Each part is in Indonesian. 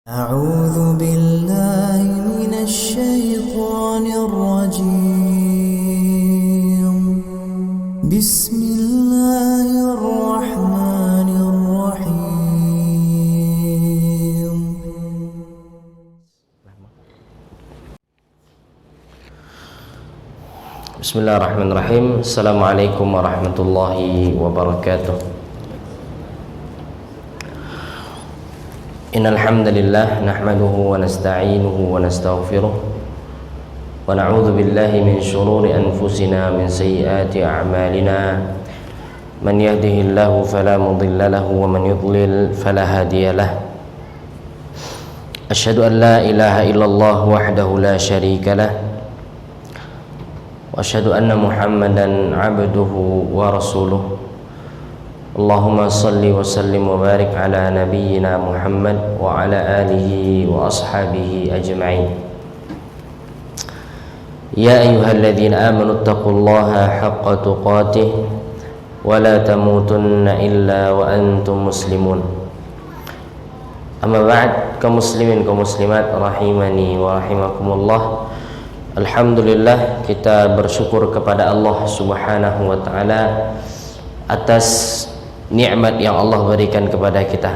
أعوذ بالله من الشيطان الرجيم بسم الله الرحمن الرحيم Bismillahirrahmanirrahim. Assalamualaikum warahmatullahi wabarakatuh. Innal hamdalillah nahmaduhu wa nasta'inuhu wa nastaghfiruh wa na'udzu billahi min shururi anfusina min sayyiati a'malina. Man yahdihillahu fala mudilla lahu wa man yudlil fala hadiya lahu. Asyhadu an la ilaha illallah wahdahu la syarika lahu wa asyhadu anna Muhammadan 'abduhu wa rasuluh. Allahumma salli wa sallim wa barik ala nabiyyina Muhammad wa ala alihi wa ashabihi ajma'in. Ya ayyuhalladzina amanu taqullaha haqqa tuqatih wa la tamutunna illa wa antum muslimun. Amma ba'd, kaum muslimin kaum muslimat rahimani wa rahimakumullah. Alhamdulillah, kita bersyukur kepada Allah Subhanahu wa taala atas nikmat yang Allah berikan kepada kita.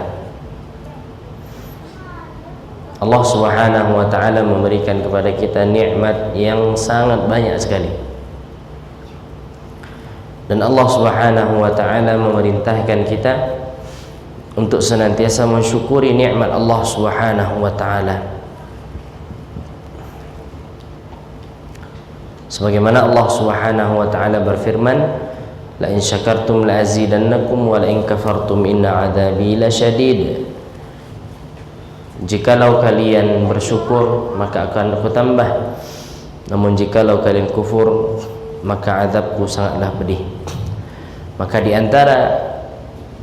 Allah Subhanahu wa taala memberikan kepada kita nikmat yang sangat banyak sekali. Dan Allah Subhanahu wa taala memerintahkan kita untuk senantiasa mensyukuri nikmat Allah Subhanahu wa taala. Sebagaimana Allah Subhanahu wa taala berfirman, la in syakartum la azidannakum wa la in kafartum inna adzabi lasyadid. Jikalau kalian bersyukur maka akan aku tambah, namun jikalau kalian kufur maka azabku sangatlah pedih. Maka di antara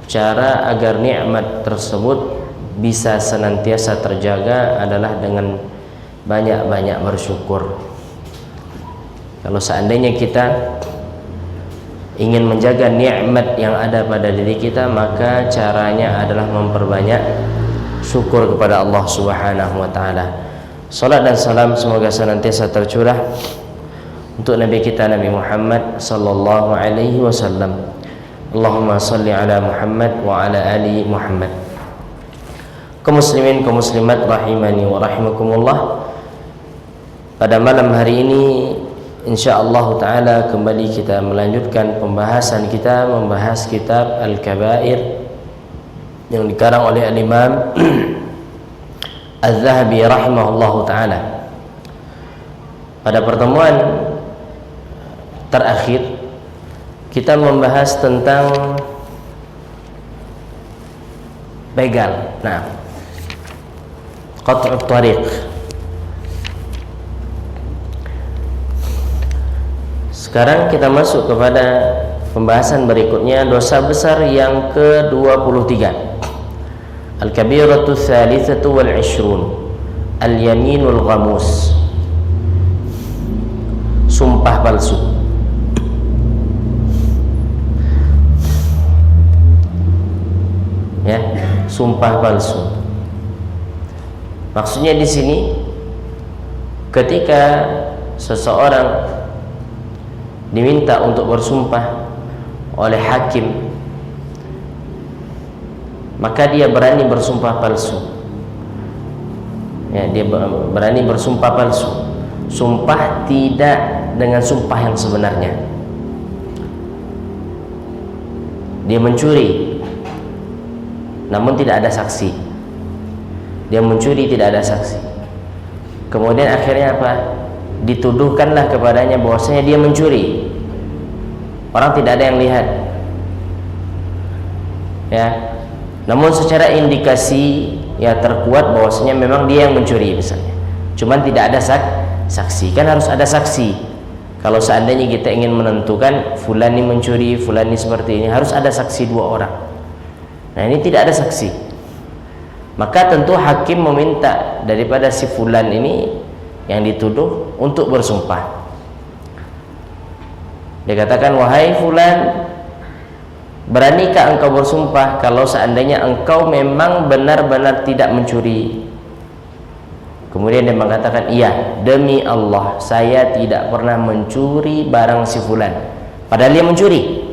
cara agar nikmat tersebut bisa senantiasa terjaga adalah dengan banyak-banyak bersyukur. Kalau seandainya kita ingin menjaga nikmat yang ada pada diri kita, maka caranya adalah memperbanyak syukur kepada Allah Subhanahu wa taala. Salat dan salam semoga senantiasa tercurah untuk Nabi kita Nabi Muhammad sallallahu alaihi wasallam. Allahumma salli ala Muhammad wa ala ali Muhammad. Kaum muslimin kaum muslimat rahimani wa rahimakumullah. Pada malam hari ini insyaallah ta'ala kembali kita melanjutkan pembahasan kita, membahas kitab Al-Kabair yang dikarang oleh Al-Imam Az-Zahabi rahimahullahu ta'ala. Pada pertemuan terakhir kita membahas tentang begal. Nah, qat'ut tariq. Sekarang kita masuk kepada pembahasan berikutnya, dosa besar yang ke-23. Al-kabiratu tsalitsatu wal 'ishrun, al-yaminul ghamus. Sumpah palsu. Ya, sumpah palsu. Maksudnya di sini ketika seseorang diminta untuk bersumpah oleh hakim, maka dia berani bersumpah palsu. Ya, dia berani bersumpah palsu. Sumpah tidak dengan sumpah yang sebenarnya. Dia mencuri, namun tidak ada saksi. Dia mencuri, tidak ada saksi. Kemudian akhirnya apa? Dituduhkanlah kepadanya bahwasanya dia mencuri. Orang tidak ada yang lihat, ya. Namun secara indikasi ya terkuat bahwasanya memang dia yang mencuri misalnya. Cuman tidak ada saksi. Kan harus ada saksi. Kalau seandainya kita ingin menentukan fulan ini mencuri, fulan ini seperti ini, harus ada saksi 2 orang. Nah, ini tidak ada saksi. Maka tentu hakim meminta daripada si fulan ini yang dituduh untuk bersumpah. Dia katakan, wahai fulan, beranikah engkau bersumpah kalau seandainya engkau memang benar-benar tidak mencuri? Kemudian dia mengatakan, iya, demi Allah saya tidak pernah mencuri barang si fulan. Padahal dia mencuri,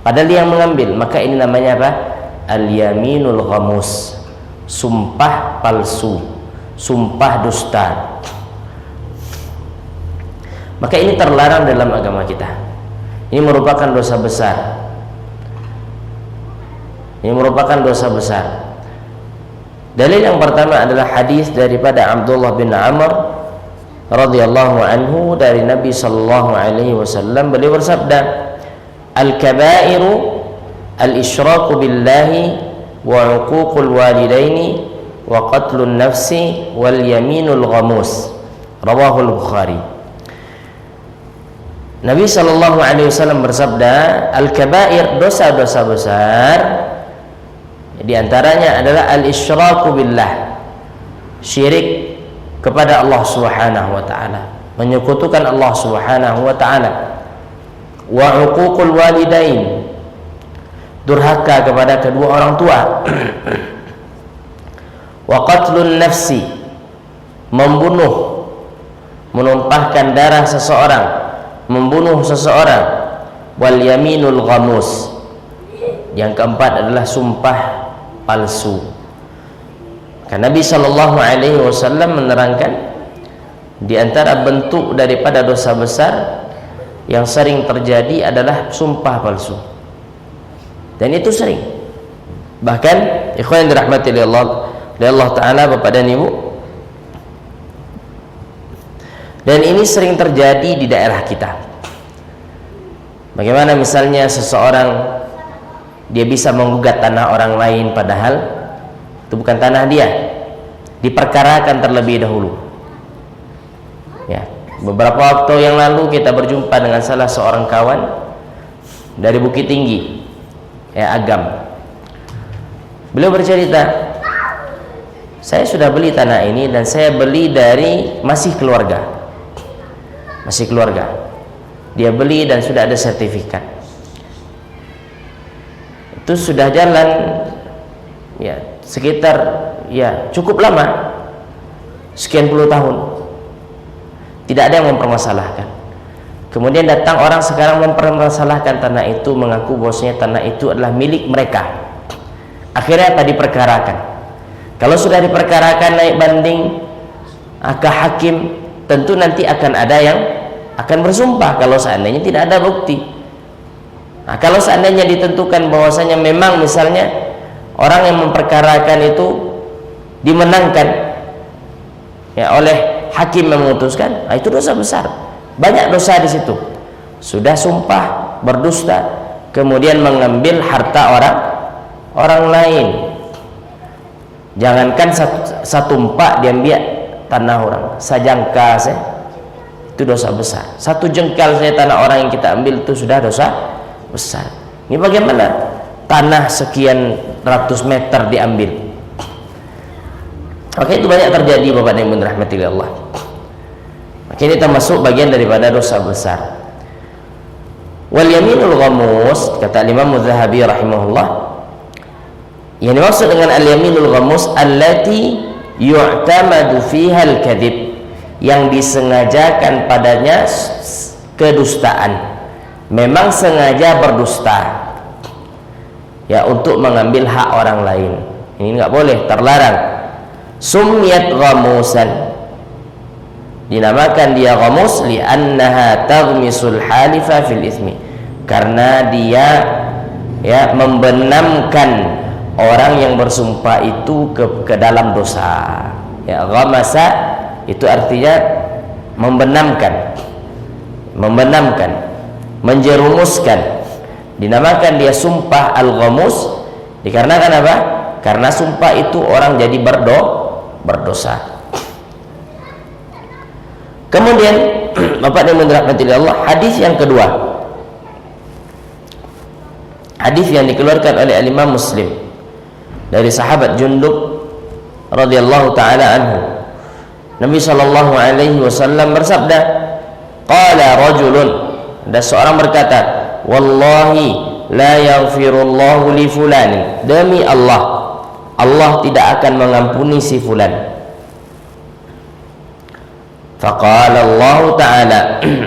padahal dia yang mengambil. Maka ini namanya apa? Al-yaminul ghamus, sumpah palsu, sumpah dusta. Maka ini terlarang dalam agama kita. Ini merupakan dosa besar. Ini merupakan dosa besar. Dalil yang pertama adalah hadis daripada Abdullah bin Amr radhiyallahu anhu dari Nabi sallallahu alaihi wasallam. Beliau bersabda, "Al-kabairu al-isyraku billahi wa 'uququl walidaini wa qatlun nafsi wal yaminul ghamus." Rawahul Bukhari. Nabi sallallahu alaihi wasallam bersabda, al-kabair, dosa-dosa besar, di antaranya adalah al-isyraku billah, syirik kepada Allah Subhanahu wa taala, menyekutukan Allah Subhanahu wa taala, wa uququl walidain, durhaka kepada kedua orang tua, wa qatlun nafsi, membunuh, menumpahkan darah seseorang, membunuh seseorang, wal yaminul ghamus. Yang keempat adalah sumpah palsu. Karena Nabi sallallahu alaihi wasallam menerangkan di antara bentuk daripada dosa besar yang sering terjadi adalah sumpah palsu. Dan itu sering. Bahkan ikhwan yang dirahmati oleh Allah taala, Bapak dan Ibu, dan ini sering terjadi di daerah kita. Bagaimana misalnya seseorang dia bisa menggugat tanah orang lain padahal itu bukan tanah dia, diperkarakan terlebih dahulu. Ya, beberapa waktu yang lalu kita berjumpa dengan salah seorang kawan dari Bukit Tinggi, Agam. Beliau bercerita, saya sudah beli tanah ini dan saya beli dari masih keluarga. Dia beli dan sudah ada sertifikat. Itu sudah jalan ya sekitar cukup lama, sekian puluh tahun, tidak ada yang mempermasalahkan. Kemudian datang orang sekarang mempermasalahkan tanah itu, mengaku bahwasanya tanah itu adalah milik mereka. Akhirnya apa? Diperkarakan. Kalau sudah diperkarakan, naik banding ke hakim, tentu nanti akan ada yang akan bersumpah kalau seandainya tidak ada bukti. Nah, kalau seandainya ditentukan bahwasanya memang misalnya orang yang memperkarakan itu dimenangkan oleh hakim yang memutuskan, nah itu dosa besar. Banyak dosa di situ. Sudah sumpah berdusta, kemudian mengambil harta orang lain. Jangankan satu empak diambil tanah orang, sajangka itu dosa besar. Satu jengkal tanah orang yang kita ambil itu sudah dosa besar. Ini bagaimana tanah sekian ratus meter diambil? Maka itu banyak terjadi, Bapak dan Ibu rahmati Allah. Maka ini termasuk bagian daripada dosa besar. Wal yaminul ghamus, kata Imam Az-Zahabi rahimahullah, yang dimaksud dengan al yaminul ghamus allati yu'tamadu fiha al-kadhib, yang disengajakan padanya kedustaan. Memang sengaja berdusta untuk mengambil hak orang lain. Ini nggak boleh, terlarang. Sumiyat ghamusan, dinamakan dia ghamus li'annaha taghmisul halifa fil ismi, karena dia membenamkan orang yang bersumpah itu ke dalam dosa. Ghamasa itu artinya membenamkan, menjerumuskan. Dinamakan dia sumpah al-ghamus dikarenakan apa? Karena sumpah itu orang jadi berdosa. Kemudian Bapak dan Ibu rahmati Allah, hadis yang kedua, hadis yang dikeluarkan oleh Imam Muslim dari sahabat Jundub radhiyallahu taala anhu. Nabi sallallahu alaihi wasallam bersabda, qala rajulun, ada seorang berkata, wallahi la yaghfirullahu li fulanin, demi Allah, Allah tidak akan mengampuni si fulan. Faqala Allah Ta'ala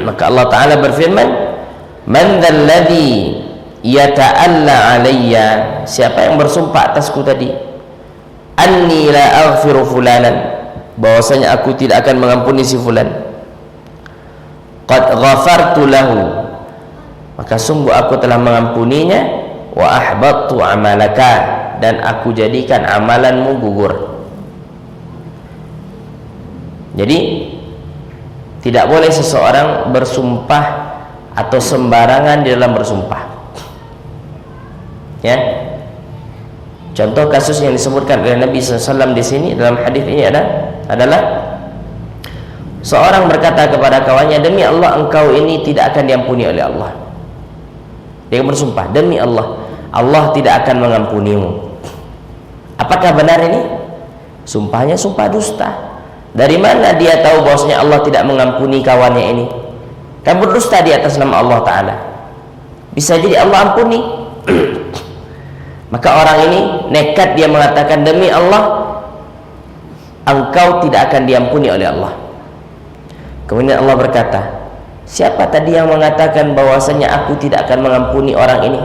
maka Allah Ta'ala berfirman, man dzalladzi yata'alla alayya, siapa yang bersumpah atasku tadi, anni la aghfiru fulanan, bahwasanya aku tidak akan mengampuni si fulan, qad ghafartu lahu, maka sungguh aku telah mengampuninya, wa ahbattu amalaka, dan aku jadikan amalanmu gugur. Jadi tidak boleh seseorang bersumpah atau sembarangan di dalam bersumpah. Ya. Contoh kasus yang disebutkan oleh Nabi SAW di sini dalam hadis ini adalah seorang berkata kepada kawannya, demi Allah engkau ini tidak akan diampuni oleh Allah. Dia bersumpah, demi Allah, Allah tidak akan mengampunimu. Apakah benar ini? Sumpahnya sumpah dusta. Dari mana dia tahu bahwasanya Allah tidak mengampuni kawannya ini? Kan berdusta di atas nama Allah Ta'ala. Bisa jadi Allah ampuni. Maka orang ini nekat, dia mengatakan, demi Allah engkau tidak akan diampuni oleh Allah. Kemudian Allah berkata, siapa tadi yang mengatakan bahwasanya aku tidak akan mengampuni orang ini?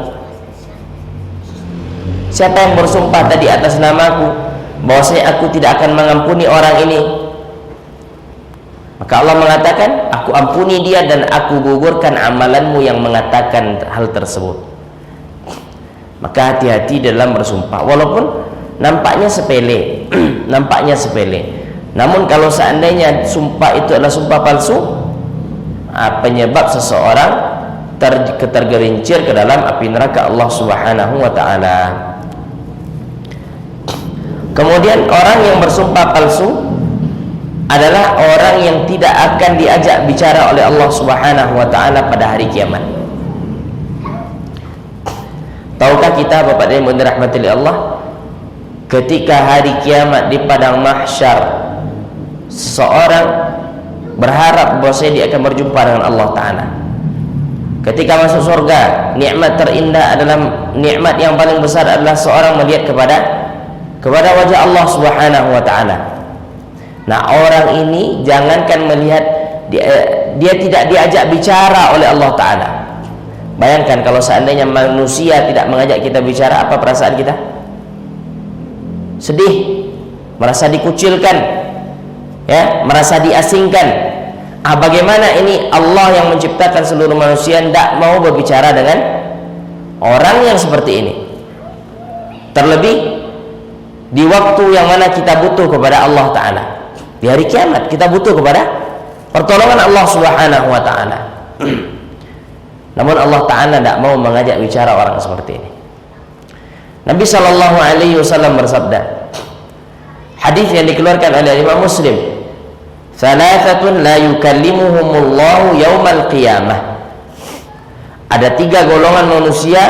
Siapa yang bersumpah tadi atas namaku bahwasanya aku tidak akan mengampuni orang ini? Maka Allah mengatakan, aku ampuni dia dan aku gugurkan amalanmu yang mengatakan hal tersebut. Maka hati-hati dalam bersumpah, walaupun nampaknya sepele nampaknya sepele, namun kalau seandainya sumpah itu adalah sumpah palsu, penyebab seseorang tergelincir ke dalam api neraka Allah Subhanahu wa Ta'ala. Kemudian orang yang bersumpah palsu adalah orang yang tidak akan diajak bicara oleh Allah Subhanahu wa Ta'ala pada hari kiamat. Tahukah kita Bapak dan Ibu dirahmati Allah, ketika hari kiamat di padang mahsyar, seseorang berharap bahwasanya dia akan berjumpa dengan Allah Ta'ala. Ketika masuk surga, nikmat terindah adalah, nikmat yang paling besar adalah seorang melihat kepada wajah Allah Subhanahu wa Ta'ala. Nah, orang ini jangankan melihat, dia tidak diajak bicara oleh Allah Ta'ala. Bayangkan kalau seandainya manusia tidak mengajak kita bicara, apa perasaan kita? Sedih, merasa dikucilkan, ya, merasa diasingkan. Bagaimana ini Allah yang menciptakan seluruh manusia tidak mau berbicara dengan orang yang seperti ini? Terlebih di waktu yang mana kita butuh kepada Allah Ta'ala. Di hari kiamat kita butuh kepada pertolongan Allah Subhanahu wa Ta'ala. Namun Allah Ta'ala tidak mau mengajak bicara orang seperti ini. Nabi Shallallahu Alaihi Wasallam bersabda, hadis yang dikeluarkan oleh Imam Muslim, "Thalathatun la yukallimuhumullahu yaumal qiyamah." Ada 3 golongan manusia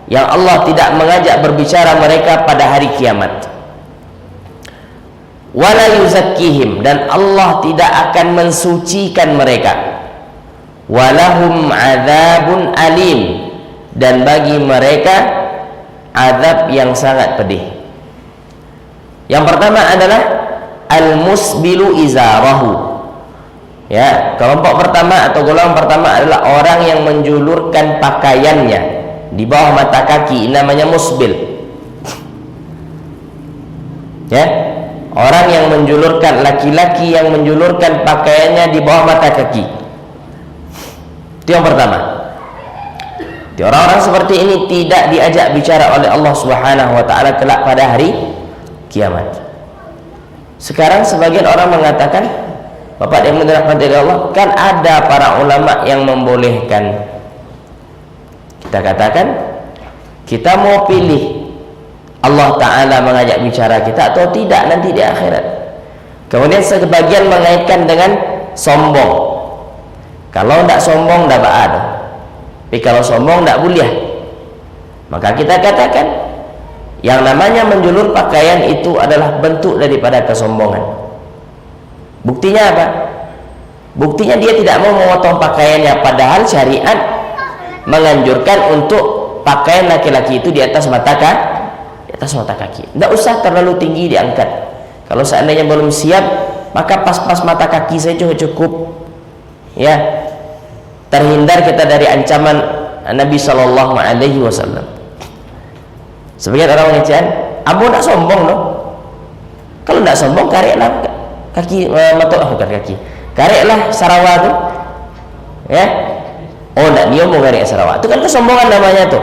yang Allah tidak mengajak berbicara mereka pada hari kiamat. Wala yuzakkihim, dan Allah tidak akan mensucikan mereka. Walahum adzabun alim, dan bagi mereka azab yang sangat pedih. Yang pertama adalah al-musbilu izarahu. Ya, kelompok pertama atau golongan pertama adalah orang yang menjulurkan pakaiannya di bawah mata kaki, namanya musbil. Ya, orang yang menjulurkan, laki-laki yang menjulurkan pakaiannya di bawah mata kaki. Itu yang pertama. Orang-orang seperti ini tidak diajak bicara oleh Allah Subhanahu wa Ta'ala kelak pada hari kiamat. Sekarang sebagian orang mengatakan, Bapak yang dirahmati Allah, kan ada para ulama yang membolehkan. Kita katakan, kita mau pilih Allah Ta'ala mengajak bicara kita atau tidak nanti di akhirat. Kemudian sebagian mengaitkan dengan sombong. Kalau tidak sombong tidak ada, tapi kalau sombong tidak boleh. Maka kita katakan, yang namanya menjulur pakaian itu adalah bentuk daripada kesombongan. Buktinya apa? Buktinya dia tidak mau memotong pakaiannya, padahal syariat menganjurkan untuk pakaian laki-laki itu di atas mata kaki. Tidak usah terlalu tinggi diangkat. Kalau seandainya belum siap, maka pas-pas mata kaki saya cukup, ya, terhindar kita dari ancaman Nabi Shallallahu Alaihi Wasallam. Sebagian orang mengatakan, ambo nak sombong no. Kalau nak sombong, kareklah kaki bukan kaki, kareklah Sarawak tu, ya. Oh, nak dia mau karek Sarawak, itu kan kesombongan namanya tuh.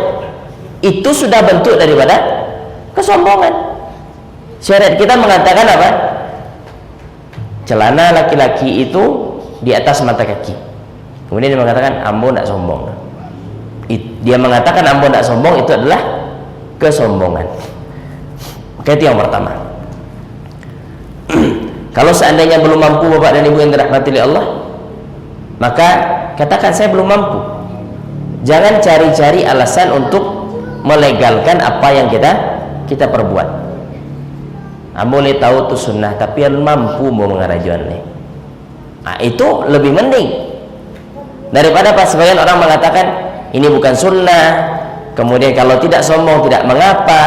Itu sudah bentuk daripada kesombongan. Syariat kita mengatakan apa? Celana laki-laki itu di atas mata kaki. Kemudian dia mengatakan ambo nak sombong. Dia mengatakan ambo nak sombong, itu adalah kesombongan. Oke, itu yang pertama. Kalau seandainya belum mampu Bapak dan Ibu yang dirahmati oleh Allah, maka katakan saya belum mampu. Jangan cari-cari alasan untuk melegalkan apa yang kita perbuat. Boleh tahu itu sunnah, tapi yang mampu mau mengarajuannya. Nah, itu lebih mending daripada pas sebagian orang mengatakan ini bukan sunnah, kemudian kalau tidak sombong tidak mengapa.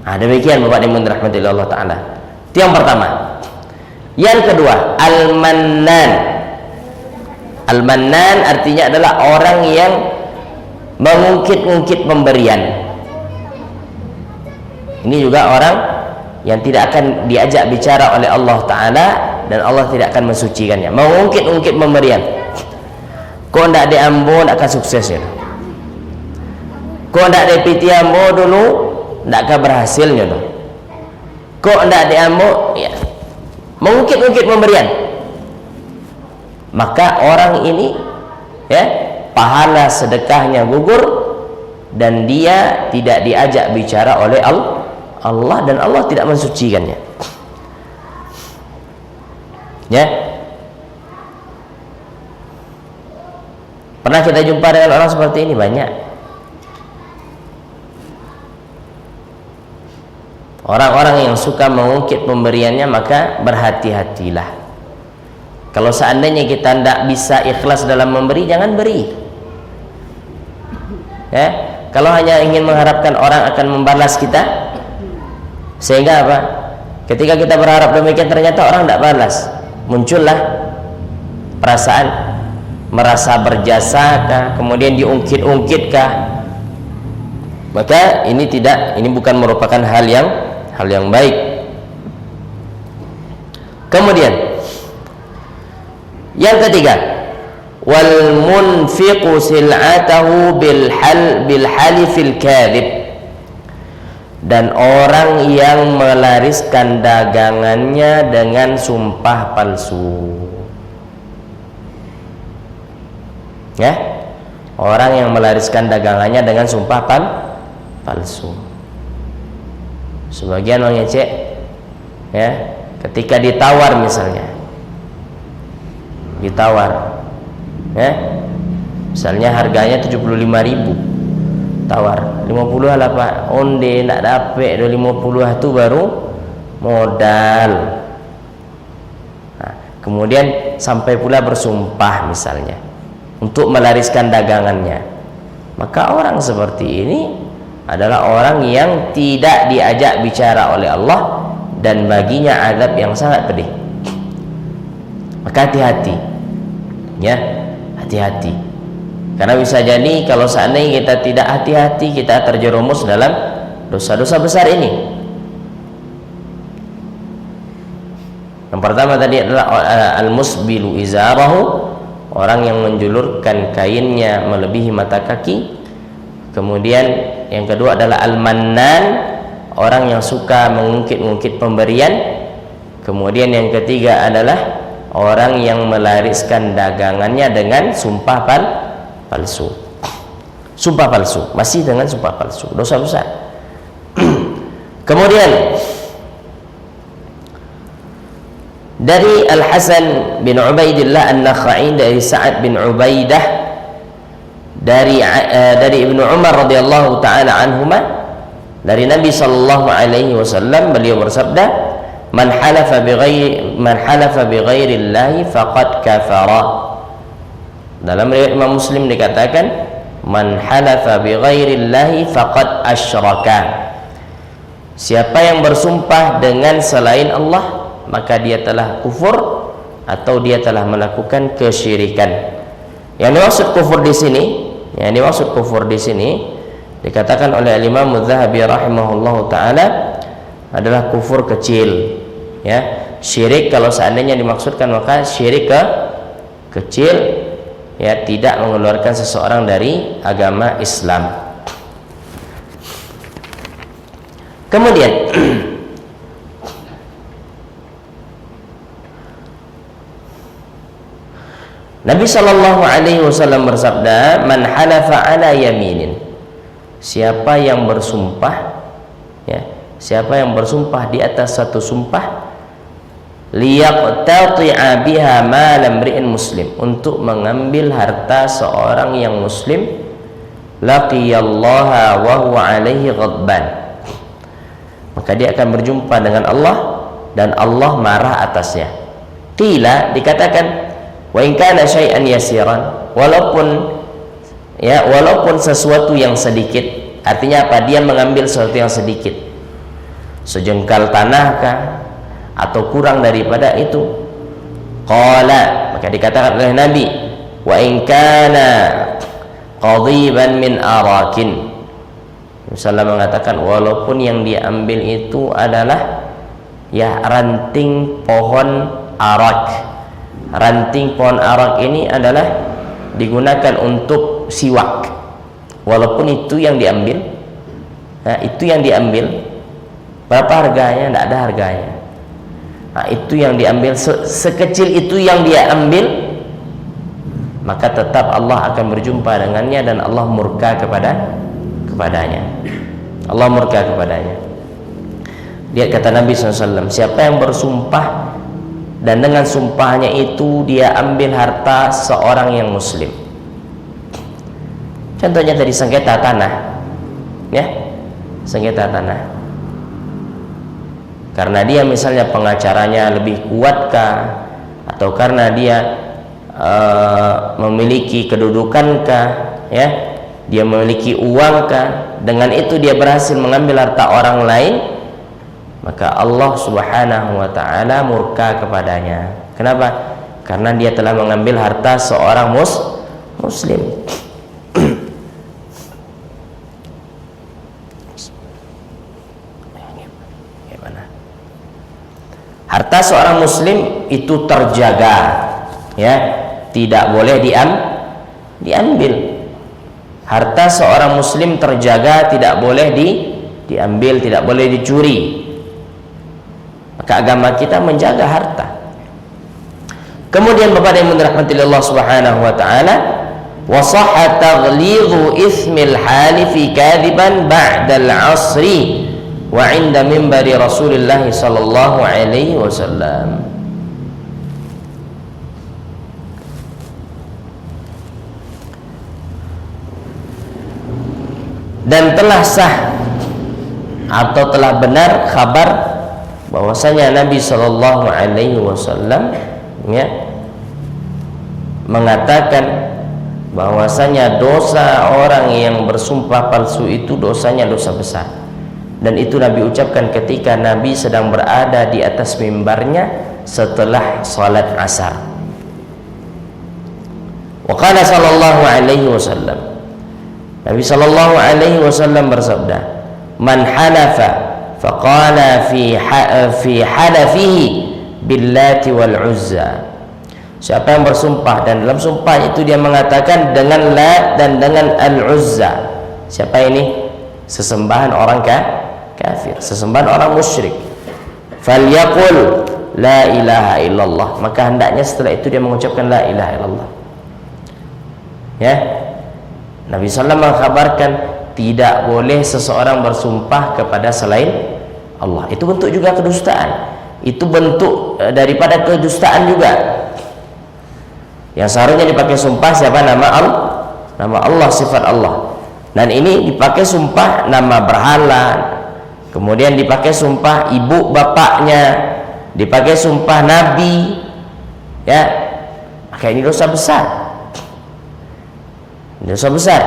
Nah, demikian Bapak dan Ibu dirahmati Allah Ta'ala. Itu yang pertama. Yang kedua, al-mannan. Al-mannan artinya adalah orang yang mengungkit-ungkit pemberian. Ini juga orang yang tidak akan diajak bicara oleh Allah Ta'ala, dan Allah tidak akan mensucikannya. Mengungkit-ungkit pemberian. Kau tidak diambo, tidak akan sukses ya. Kau tidak dipiti ambo dulu, tidak akan berhasilnya dong. Kok tidak diambo, ya, mengungkit-ungkit pemberian, maka orang ini, ya, pahala sedekahnya gugur dan dia tidak diajak bicara oleh Allah, dan Allah tidak mensucikannya. Ya, pernah kita jumpa dengan orang seperti ini banyak. Orang-orang yang suka mengungkit pemberiannya, maka berhati-hatilah. Kalau seandainya kita tidak bisa ikhlas dalam memberi, jangan beri. Ya, kalau hanya ingin mengharapkan orang akan membalas kita, sehingga apa? Ketika kita berharap demikian ternyata orang tidak balas, muncullah perasaan merasa berjasakah, kemudian diungkit-ungkitkah. Maka ini bukan merupakan hal yang baik. Kemudian yang ketiga, wal munfiqu sil'atahu bil halifil kadhib, dan orang yang melariskan dagangannya dengan sumpah palsu. Ya, orang yang melariskan dagangannya dengan sumpah palsu. Sebagian orang ngecek, ya, ketika ditawar misalnya, ya, misalnya harganya 75.000, tawar 50 lah Pak, onde nak dapet 50 tu baru modal. Nah, kemudian sampai pula bersumpah misalnya untuk melariskan dagangannya, maka orang seperti ini adalah orang yang tidak diajak bicara oleh Allah, dan baginya azab yang sangat pedih. Maka hati-hati, ya, hati-hati, karena bisa jadi kalau seandainya kita tidak hati-hati, kita terjerumus dalam dosa-dosa besar ini. Yang pertama tadi adalah al-musbilu izarahu, orang yang menjulurkan kainnya melebihi mata kaki. Kemudian yang kedua adalah al-mannan, orang yang suka mengungkit-ungkit pemberian. Kemudian yang ketiga adalah orang yang melariskan dagangannya dengan sumpah palsu. Sumpah palsu, masih dengan sumpah palsu, dosa besar. Kemudian dari Al-Hasan bin Ubaidillah An-Nakhai, dari Sa'ad bin Ubaidah, dari Ibnu Umar radhiyallahu taala anhuma, dari Nabi sallallahu alaihi wasallam, beliau bersabda, man halafa bighairi llahi faqad kafara. Dalam riwayat Imam Muslim dikatakan, man halafa bighairi llahi faqad asyraka. siapa yang bersumpah dengan selain Allah maka dia telah kufur atau dia telah melakukan kesyirikan. Yang dimaksud kufur di sini, dikatakan oleh Imam Adz-Dzahabi rahimahullahu taala adalah kufur kecil. Ya, syirik kalau seandainya dimaksudkan maka syirik kecil, ya, tidak mengeluarkan seseorang dari agama Islam. Kemudian Nabi sallallahu alaihi wasallam bersabda, "Man halafa ala yaminin." Siapa yang bersumpah, ya, siapa yang bersumpah di atas satu sumpah, liyaqtati'a biha malam ri'in muslim, untuk mengambil harta seorang yang muslim, laqiyallaha wa huwa alaihi ghadban, maka dia akan berjumpa dengan Allah dan Allah marah atasnya. Qila, dikatakan, wa in kana syai'an yasiran, walaupun sesuatu yang sedikit. Artinya apa? Dia mengambil sesuatu yang sedikit, sejengkal tanah kah, atau kurang daripada itu. Qala, maka dikatakan oleh Nabi, wa in kana qadiban min arakin, Rasulullah mengatakan walaupun yang diambil itu adalah ranting pohon arak. Ranting pohon arak ini adalah digunakan untuk siwak. Walaupun itu yang diambil, berapa harganya? Tidak ada harganya. Itu yang diambil, sekecil itu yang dia ambil, maka tetap Allah akan berjumpa dengannya dan Allah murka kepadanya. Allah murka kepadanya. Dia kata Nabi SAW, siapa yang bersumpah dan dengan sumpahnya itu dia ambil harta seorang yang muslim. Contohnya tadi sengketa tanah, ya, sengketa tanah. Karena dia misalnya pengacaranya lebih kuatkah, atau karena dia memiliki kedudukankah, ya, dia memiliki uangkah, dengan itu dia berhasil mengambil harta orang lain, maka Allah Subhanahu wa taala murka kepadanya. Kenapa? Karena dia telah mengambil harta seorang muslim. Harta seorang muslim itu terjaga, ya, tidak boleh diambil. Harta seorang muslim terjaga, tidak boleh diambil, tidak boleh dicuri. Maka agama kita menjaga harta. Kemudian Bapak dan Ibu dirahmati Allah Subhanahu wa taala, wa sahha taghlidhu ismil halifi kadiban ba'dal 'asri wa 'inda minbari Rasulillah sallallahu alaihi wasallam. Dan telah sah atau telah benar kabar bahwasanya Nabi sallallahu alaihi wasallam, ya, mengatakan bahwasanya dosa orang yang bersumpah palsu itu dosanya dosa besar. Dan itu Nabi ucapkan ketika Nabi sedang berada di atas mimbarnya setelah salat asar. Wa qala sallallahu alaihi wasallam, Nabi sallallahu alaihi wasallam bersabda, man halafa faqala fi halafihi billati wal uzza. Siapa yang bersumpah dan dalam sumpah itu dia mengatakan dengan Lat dan dengan Al-Uzza. Siapa ini? Sesembahan orang kafir, sesembahan orang musyrik. Falyaqul la ilaha illallah, maka hendaknya setelah itu dia mengucapkan la ilaha illallah. Ya, Nabi SAW mengkabarkan tidak boleh seseorang bersumpah kepada selain Allah. Itu bentuk juga kedustaan. Itu bentuk daripada kedustaan juga. Yang seharusnya dipakai sumpah siapa? Nama Allah, nama Allah, sifat Allah. Dan ini dipakai sumpah nama berhala, kemudian dipakai sumpah ibu bapaknya, dipakai sumpah nabi, ya, maka ini dosa besar, dosa besar,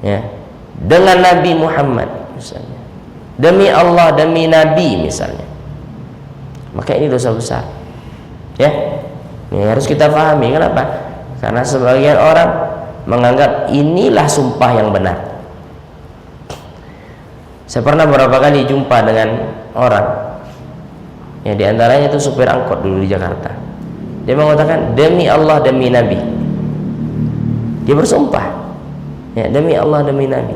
ya, dengan Nabi Muhammad misalnya, demi Allah, demi Nabi misalnya, maka ini dosa besar. Ya, ini harus kita pahami. Kenapa? Karena sebagian orang menganggap inilah sumpah yang benar. Saya pernah beberapa kali jumpa dengan orang, ya diantaranya itu supir angkot dulu di Jakarta. Dia mengatakan demi Allah, demi Nabi. Dia bersumpah, ya demi Allah, demi Nabi.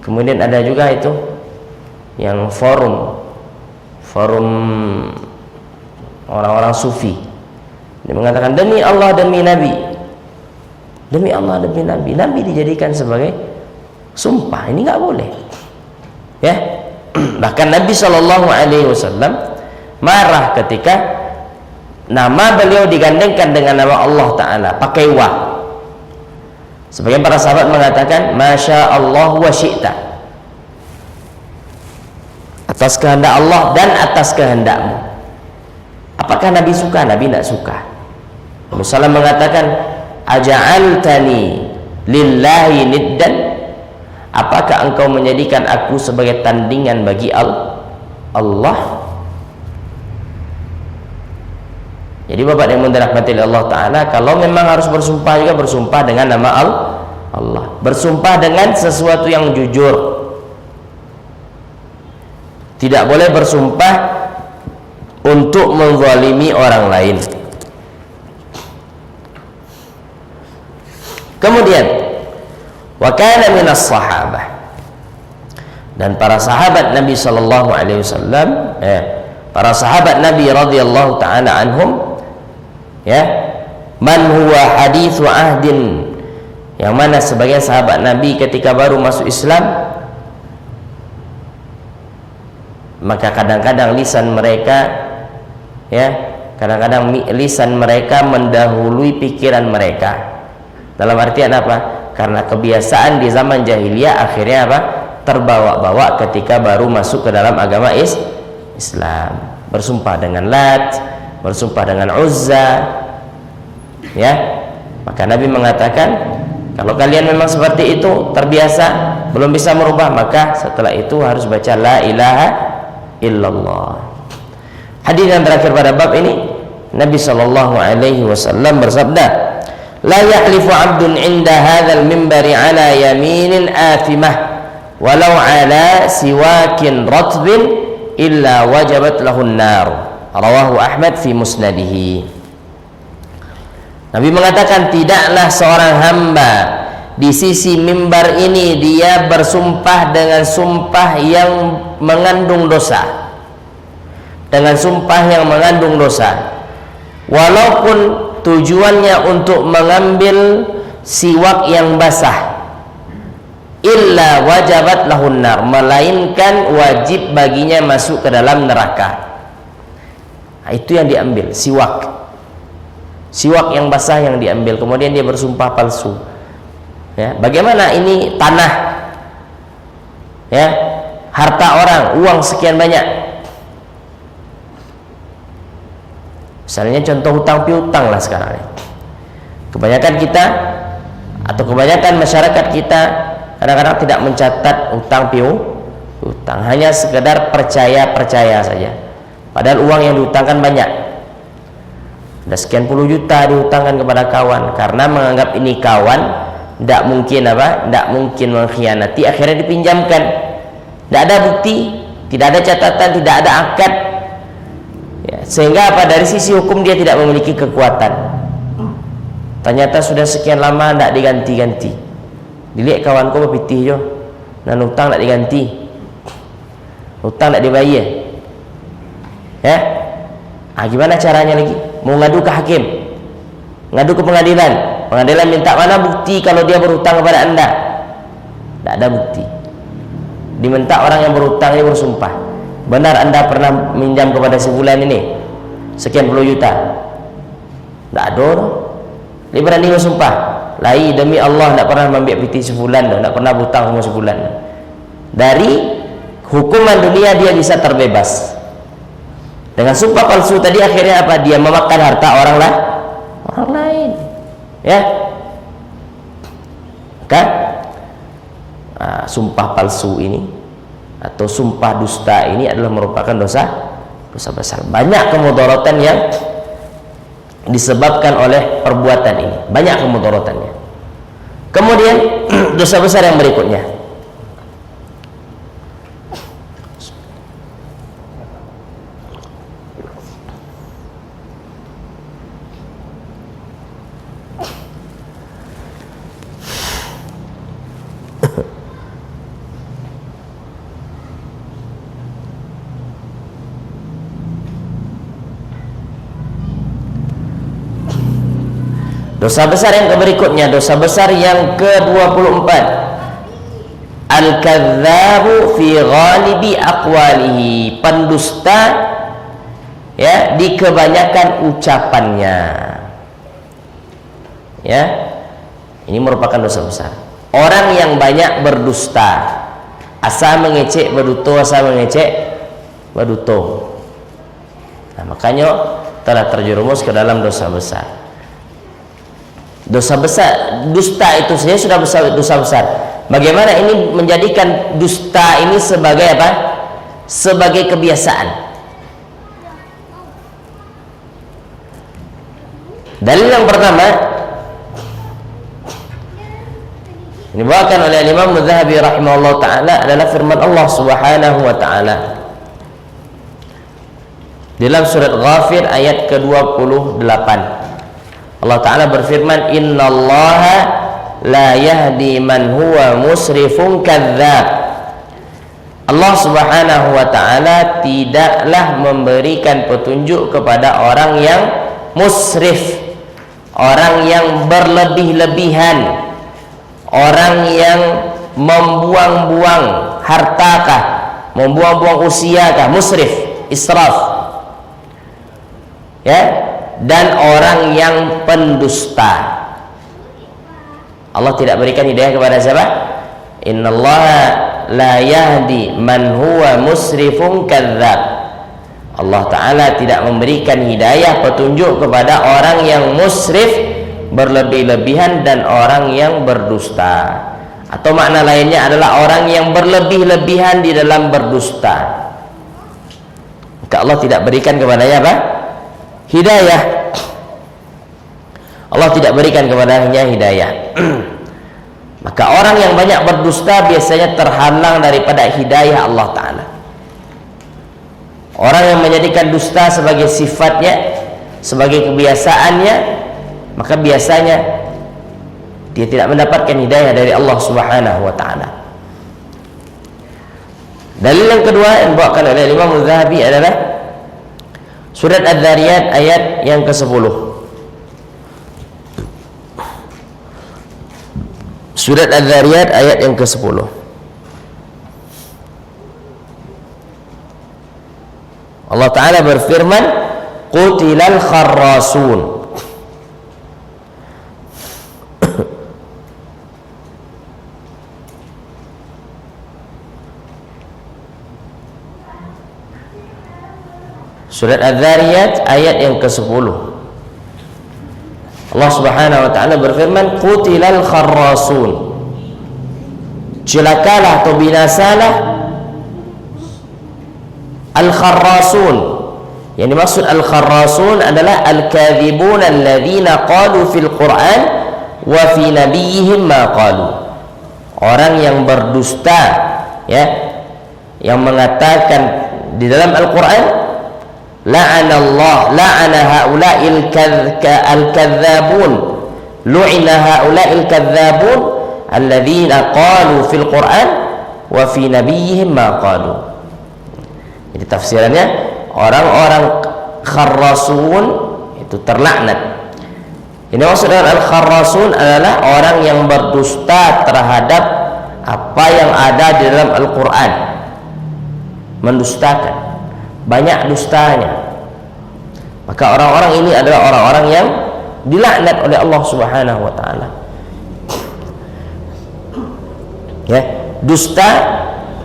Kemudian ada juga itu yang forum orang-orang sufi. Dia mengatakan demi Allah, demi Nabi. Demi Allah, demi Nabi. Nabi dijadikan sebagai sumpah. Ini nggak boleh. Ya, bahkan Nabi SAW marah ketika nama beliau digandengkan dengan nama Allah Ta'ala, pakai wa. Sebagian para sahabat mengatakan Masya Allah wa syi'ta, atas kehendak Allah dan atas kehendakmu. Apakah Nabi suka? Nabi tidak suka. Nabi SAW mengatakan aja'altani lillahi niddan, apakah engkau menjadikan aku sebagai tandingan bagi Allah? Jadi bapak yang dirahmati Allah Ta'ala, kalau memang harus bersumpah juga bersumpah dengan nama Allah, bersumpah dengan sesuatu yang jujur. Tidak boleh bersumpah untuk menzalimi orang lain. Kemudian wa kana minas sahabah, dan para sahabat Nabi sallallahu alaihi wasallam, para sahabat Nabi radhiyallahu taala anhum, ya, man huwa hadithu ahdin, yang mana sebagian sahabat Nabi ketika baru masuk Islam, maka kadang-kadang lisan mereka, ya, kadang-kadang lisan mereka mendahului pikiran mereka. Dalam artian apa? Karena kebiasaan di zaman jahiliyah akhirnya apa? Terbawa-bawa ketika baru masuk ke dalam agama Islam. Bersumpah dengan Lat, bersumpah dengan Uzza, ya. Maka Nabi mengatakan, kalau kalian memang seperti itu, terbiasa, belum bisa merubah, maka setelah itu harus baca la ilaha illallah. Hadis yang terakhir pada bab ini, Nabi sallallahu alaihi wasallam bersabda, la yahlifu 'abdun 'inda hadzal minbari 'ala yaminin athimah walau 'ala siwakin ratbin illa wajabat lahun nar. Rawahu Ahmad fi musnadihi. Nabi mengatakan, tidaklah seorang hamba di sisi mimbar ini dia bersumpah dengan sumpah yang mengandung dosa, dengan sumpah yang mengandung dosa, walaupun tujuannya untuk mengambil siwak yang basah, illa wajabat lahun nar, melainkan wajib baginya masuk ke dalam neraka. Nah, itu yang diambil, siwak yang basah yang diambil, kemudian dia bersumpah palsu. Ya, bagaimana ini tanah, ya, harta orang, uang sekian banyak. Misalnya contoh hutang piutang lah sekarang. Kebanyakan kita atau kebanyakan masyarakat kita kadang-kadang tidak mencatat hutang piutang, hanya sekedar percaya saja. Padahal uang yang dihutangkan banyak. Ada sekian puluh juta dihutangkan kepada kawan, karena menganggap ini kawan, tidak mungkin tidak mungkin mengkhianati, akhirnya dipinjamkan. Tidak ada bukti, tidak ada catatan, tidak ada akad. Ya, sehingga dari sisi hukum dia tidak memiliki kekuatan. Ternyata sudah sekian lama tidak diganti-ganti. Dilihat kawanku berpitih jo, dan hutang tidak diganti, hutang tidak dibayar. Ya, gimana caranya lagi? Mau ngadu ke hakim, ngadu ke pengadilan, pengadilan minta mana bukti kalau dia berhutang kepada anda? Tidak ada bukti. Diminta orang yang berhutang ini bersumpah, benar anda pernah minjam kepada si fulan ini sekian puluh juta? Tidak ada. Dia berani bersumpah, lai demi Allah tidak pernah mengambil piti si fulan, tidak pernah berhutang sama si fulan. Dari hukuman dunia dia bisa terbebas. Dengan sumpah palsu tadi akhirnya apa? Dia memakan harta orang lain. Ya. Maka sumpah palsu ini atau sumpah dusta ini adalah merupakan dosa besar. Banyak kemudaratan yang disebabkan oleh perbuatan ini, banyak kemudaratannya. Kemudian dosa besar yang berikutnya, dosa besar yang berikutnya, dosa besar yang ke-24, al-kadzdzabu fi ghalibi aqwalihi, pendusta ya di kebanyakan ucapannya. Ya, ini merupakan dosa besar. Orang yang banyak berdusta, asa mengecek beduto, asa mengecek beduto. Nah, makanya telah terjerumus ke dalam dosa besar. Dosa besar, dusta itu saja sudah dosa besar. Bagaimana ini menjadikan dusta ini sebagai apa? Sebagai kebiasaan. Dalil yang pertama ini dibawakan oleh Imam Adz-Dzahabi rahimahullah taala adalah firman Allah Subhanahu wa taala dalam surat Ghafir ayat ke-28. Allah Ta'ala berfirman, innallaha la yahdi man huwa musrifun kadzdzab. Allah Subhanahu wa Ta'ala tidaklah memberikan petunjuk kepada orang yang musrif, orang yang berlebih-lebihan, orang yang membuang-buang hartakah, membuang-buang usiakah, musrif, israf, ya, dan orang yang pendusta. Allah tidak berikan hidayah kepada siapa? Innallaha la yahdi man huwa musrifun kadzdzab. Allah Ta'ala tidak memberikan hidayah, petunjuk kepada orang yang musrif, berlebih-lebihan, dan orang yang berdusta. Atau makna lainnya adalah orang yang berlebih-lebihan di dalam berdusta. Maka Allah tidak berikan kepadanya apa? Hidayah. Allah tidak berikan kepadanya hidayah. Maka orang yang banyak berdusta biasanya terhalang daripada hidayah Allah Ta'ala. Orang yang menjadikan dusta sebagai sifatnya, sebagai kebiasaannya, maka biasanya dia tidak mendapatkan hidayah dari Allah Subhanahu wa Ta'ala. Dalil yang kedua yang dibawakan oleh Imam Adz-Dzahabi adalah surat Adz-Dzariyat ayat yang ke-10. Surat Adz-Dzariyat ayat yang ke-10. Allah Ta'ala berfirman, qutilal kharrasun. Surat Adz-Dzariyat ayat yang ke-10. Allah Subhanahu wa Ta'ala berfirman, qutilal kharrasun, celakalah atau binasalah al-kharrasun. Yang dimaksud al-kharrasun adalah al-kadhibun alladzina qalu fil Qur'an wa fi nabiyihim ma qalu. Orang yang berdusta, ya, yang mengatakan di dalam Al-Qur'an, la'ana haula'il kadzabun, lu'ina haula'il kadzabun alladzina qalu fil Qur'an wa fi nabiyyihim ma qalu. Jadi tafsirannya, orang-orang kharrasun itu terlaknat. Ini maksud dengan al-kharrasun adalah orang yang berdusta terhadap apa yang ada di dalam Al-Qur'an, mendustakan, banyak dustanya. Maka orang-orang ini adalah orang-orang yang dilaknat oleh Allah Subhanahu wa Ta'ala. Ya, dusta,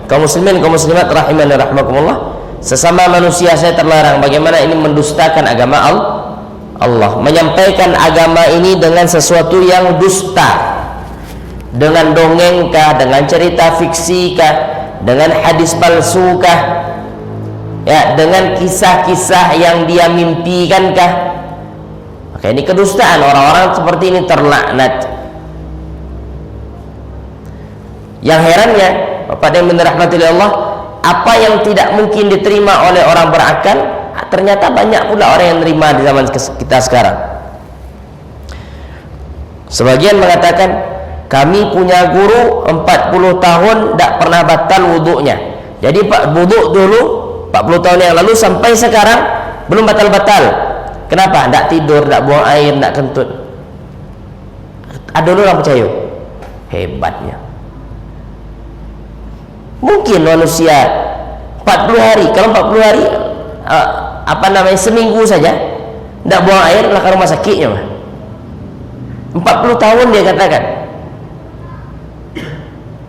kaum muslimin, kaum muslimat rahimani rahmakumullah, sesama manusia saya terlarang. Bagaimana ini mendustakan agama Allah, menyampaikan agama ini dengan sesuatu yang dusta, dengan dongengkah, dengan cerita fiksikah, dengan hadis palsukah, ya, dengan kisah-kisah yang dia mimpikankah? Maka ini kedustaan. Orang-orang seperti ini terlaknat. Yang herannya, Bapak yang dirahmati oleh Allah, apa yang tidak mungkin diterima oleh orang berakal, ternyata banyak pula orang yang menerima di zaman kita sekarang. Sebagian mengatakan, kami punya guru 40 tahun tidak pernah batal wuduknya. Jadi Pak wuduk dulu 40 tahun yang lalu sampai sekarang belum batal-batal. Kenapa? Tidak tidur, tidak buang air, tidak kentut. Ada dulu orang percaya. Hebatnya. Mungkin manusia 40 hari, kalau 40 hari seminggu saja tidak buang air, lah ke rumah sakitnya mah. 40 tahun dia katakan.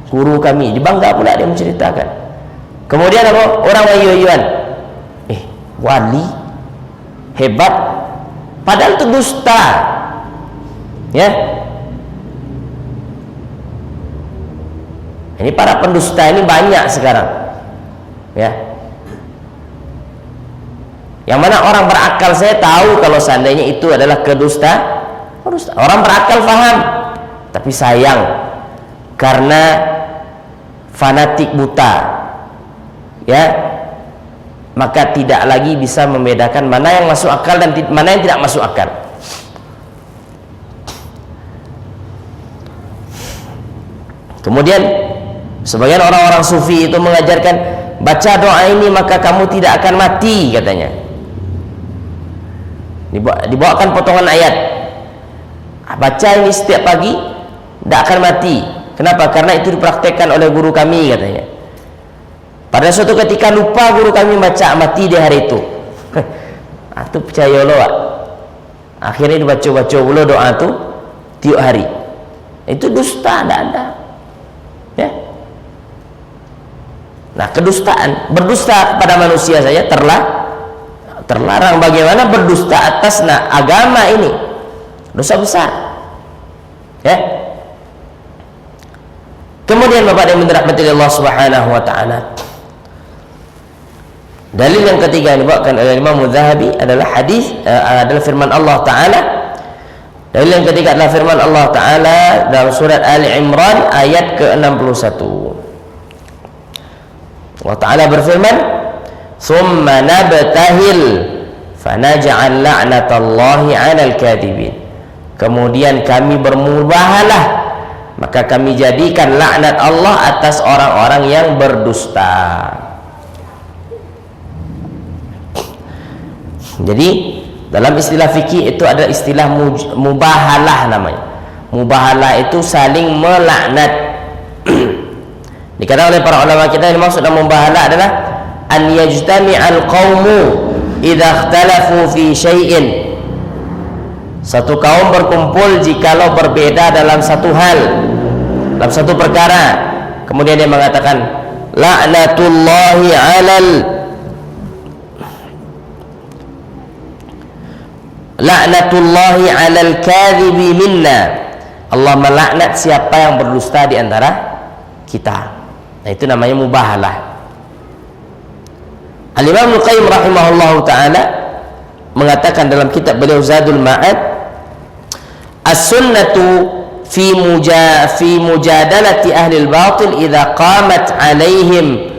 Guru kami, dibangga pula dia menceritakan. Kemudian apa? Orang wayu-wayuan, wali hebat, padahal itu dusta, ya. Ini para pendusta ini banyak sekarang, ya. Yang mana orang berakal, saya tahu kalau seandainya itu adalah kedustaan. Orang berakal paham, tapi sayang karena fanatik buta, ya, maka tidak lagi bisa membedakan mana yang masuk akal dan mana yang tidak masuk akal. Kemudian sebagian orang-orang sufi itu mengajarkan, baca doa ini maka kamu tidak akan mati, katanya. Dibawakan potongan ayat, baca ini setiap pagi tidak akan mati. Kenapa? Karena itu dipraktekkan oleh guru kami, katanya. Pada suatu ketika lupa guru kami baca, mati di hari itu. Itu percaya lo, Pak. Akhirnya dibaca-baca pula doa itu tiap hari. Itu dusta, tidak ada, ya. Nah, kedustaan, berdusta kepada manusia saja terlarang. Bagaimana berdusta atas agama ini? Dosa besar, ya. Kemudian Bapak yang dirahmati Allah Subhanahu wa taala, dalil yang ketiga yang dibawakan oleh Imam Zahabi adalah adalah firman Allah taala. Dalil yang ketiga adalah firman Allah taala dalam surat Ali Imran ayat ke-61. Allah taala berfirman, "Tsumma nabtahil fanaj'al la'natallahi 'alal kadhibin." Kemudian kami bermubahalah, maka kami jadikan laknat Allah atas orang-orang yang berdusta. Jadi dalam istilah fikih itu ada istilah mubahalah namanya. Mubahalah itu saling melaknat. Dikatakan oleh para ulama kita, yang maksud mubahalah adalah an yajtami'al qaumu idza ikhtalafu fi syai'in. Satu kaum berkumpul jikalau berbeda dalam satu hal, dalam satu perkara. Kemudian dia mengatakan, la'natullahi 'alal kadhibi minna. Allah melaknat siapa yang berdusta di antara kita. Nah, itu namanya mubahalah. Al-Imam Al-Qayyim rahimahullahu ta'ala mengatakan dalam kitab beliau Zadul Ma'ad, as-sunnatu fi mujadalati ahli al-batil idza qamat alaihim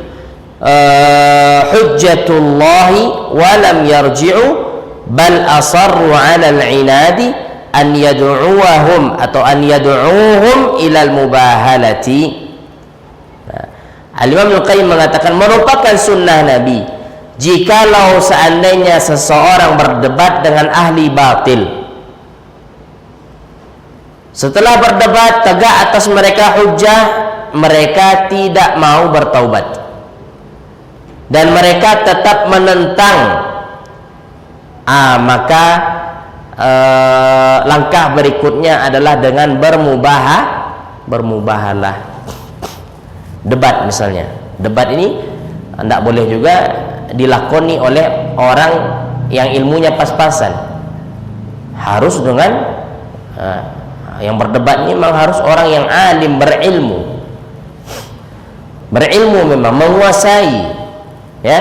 hujjatullahi wa lam yarji'u bal asarru 'ala al-'inadi an yad'uuhum atau an yad'uuhum ila al-mubahalati. Al-Imam Al-Qayyim mengatakan merupakan sunnah Nabi jikalau seandainya seseorang berdebat dengan ahli batil, setelah berdebat tegak atas mereka hujah, mereka tidak mau bertaubat dan mereka tetap menentang, maka langkah berikutnya adalah dengan bermubahalah. Debat misalnya, debat ini tidak boleh juga dilakoni oleh orang yang ilmunya pas-pasan. Harus dengan yang berdebat ini memang harus orang yang alim, berilmu. berilmu memang, menguasai, ya.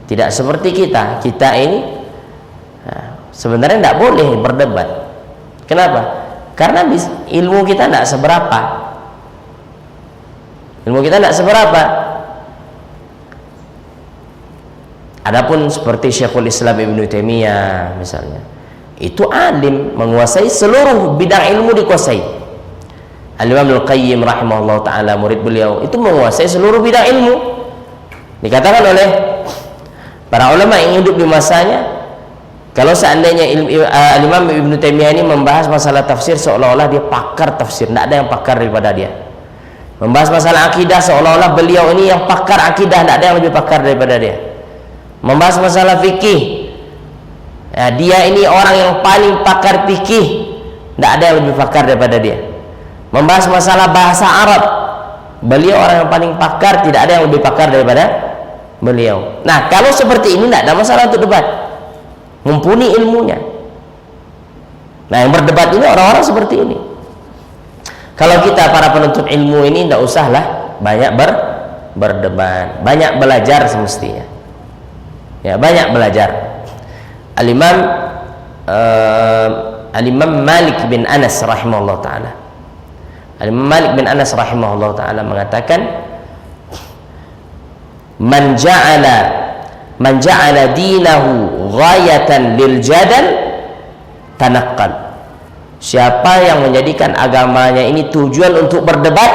Tidak seperti kita ini sebenarnya tidak boleh berdebat. Kenapa? Karena ilmu kita tidak seberapa. Ilmu kita tidak seberapa. Adapun seperti Syekhul Islam Ibnu Taimiyah misalnya, itu alim, menguasai seluruh bidang ilmu, dikuasai. Al-Imam Al-Qayyim rahimahullah ta'ala, murid beliau, itu menguasai seluruh bidang ilmu. Dikatakan oleh para ulama yang hidup di masanya, kalau seandainya Al-Imam Ibnu Taimiyah ini membahas masalah tafsir, seolah-olah dia pakar tafsir, tidak ada yang pakar daripada dia. Membahas masalah akidah, seolah-olah beliau ini yang pakar akidah, tidak ada yang lebih pakar daripada dia. Membahas masalah fikih, ya, dia ini orang yang paling pakar fikih, tidak ada yang lebih pakar daripada dia. Membahas masalah bahasa Arab, beliau orang yang paling pakar, tidak ada yang lebih pakar daripada beliau. Nah, kalau seperti ini tidak ada masalah untuk debat, mumpuni ilmunya. Nah, yang berdebat ini orang-orang seperti ini. Kalau kita para penuntut ilmu ini tidak usahlah banyak berdebat, banyak belajar semestinya. Ya, banyak belajar. Al-Imam Malik bin Anas rahimahullah ta'ala, Al-Imam Malik bin Anas rahimahullah ta'ala mengatakan, man ja'ala dinahu ghayatan lil jadal tanaqqal. Siapa yang menjadikan agamanya ini tujuan untuk berdebat,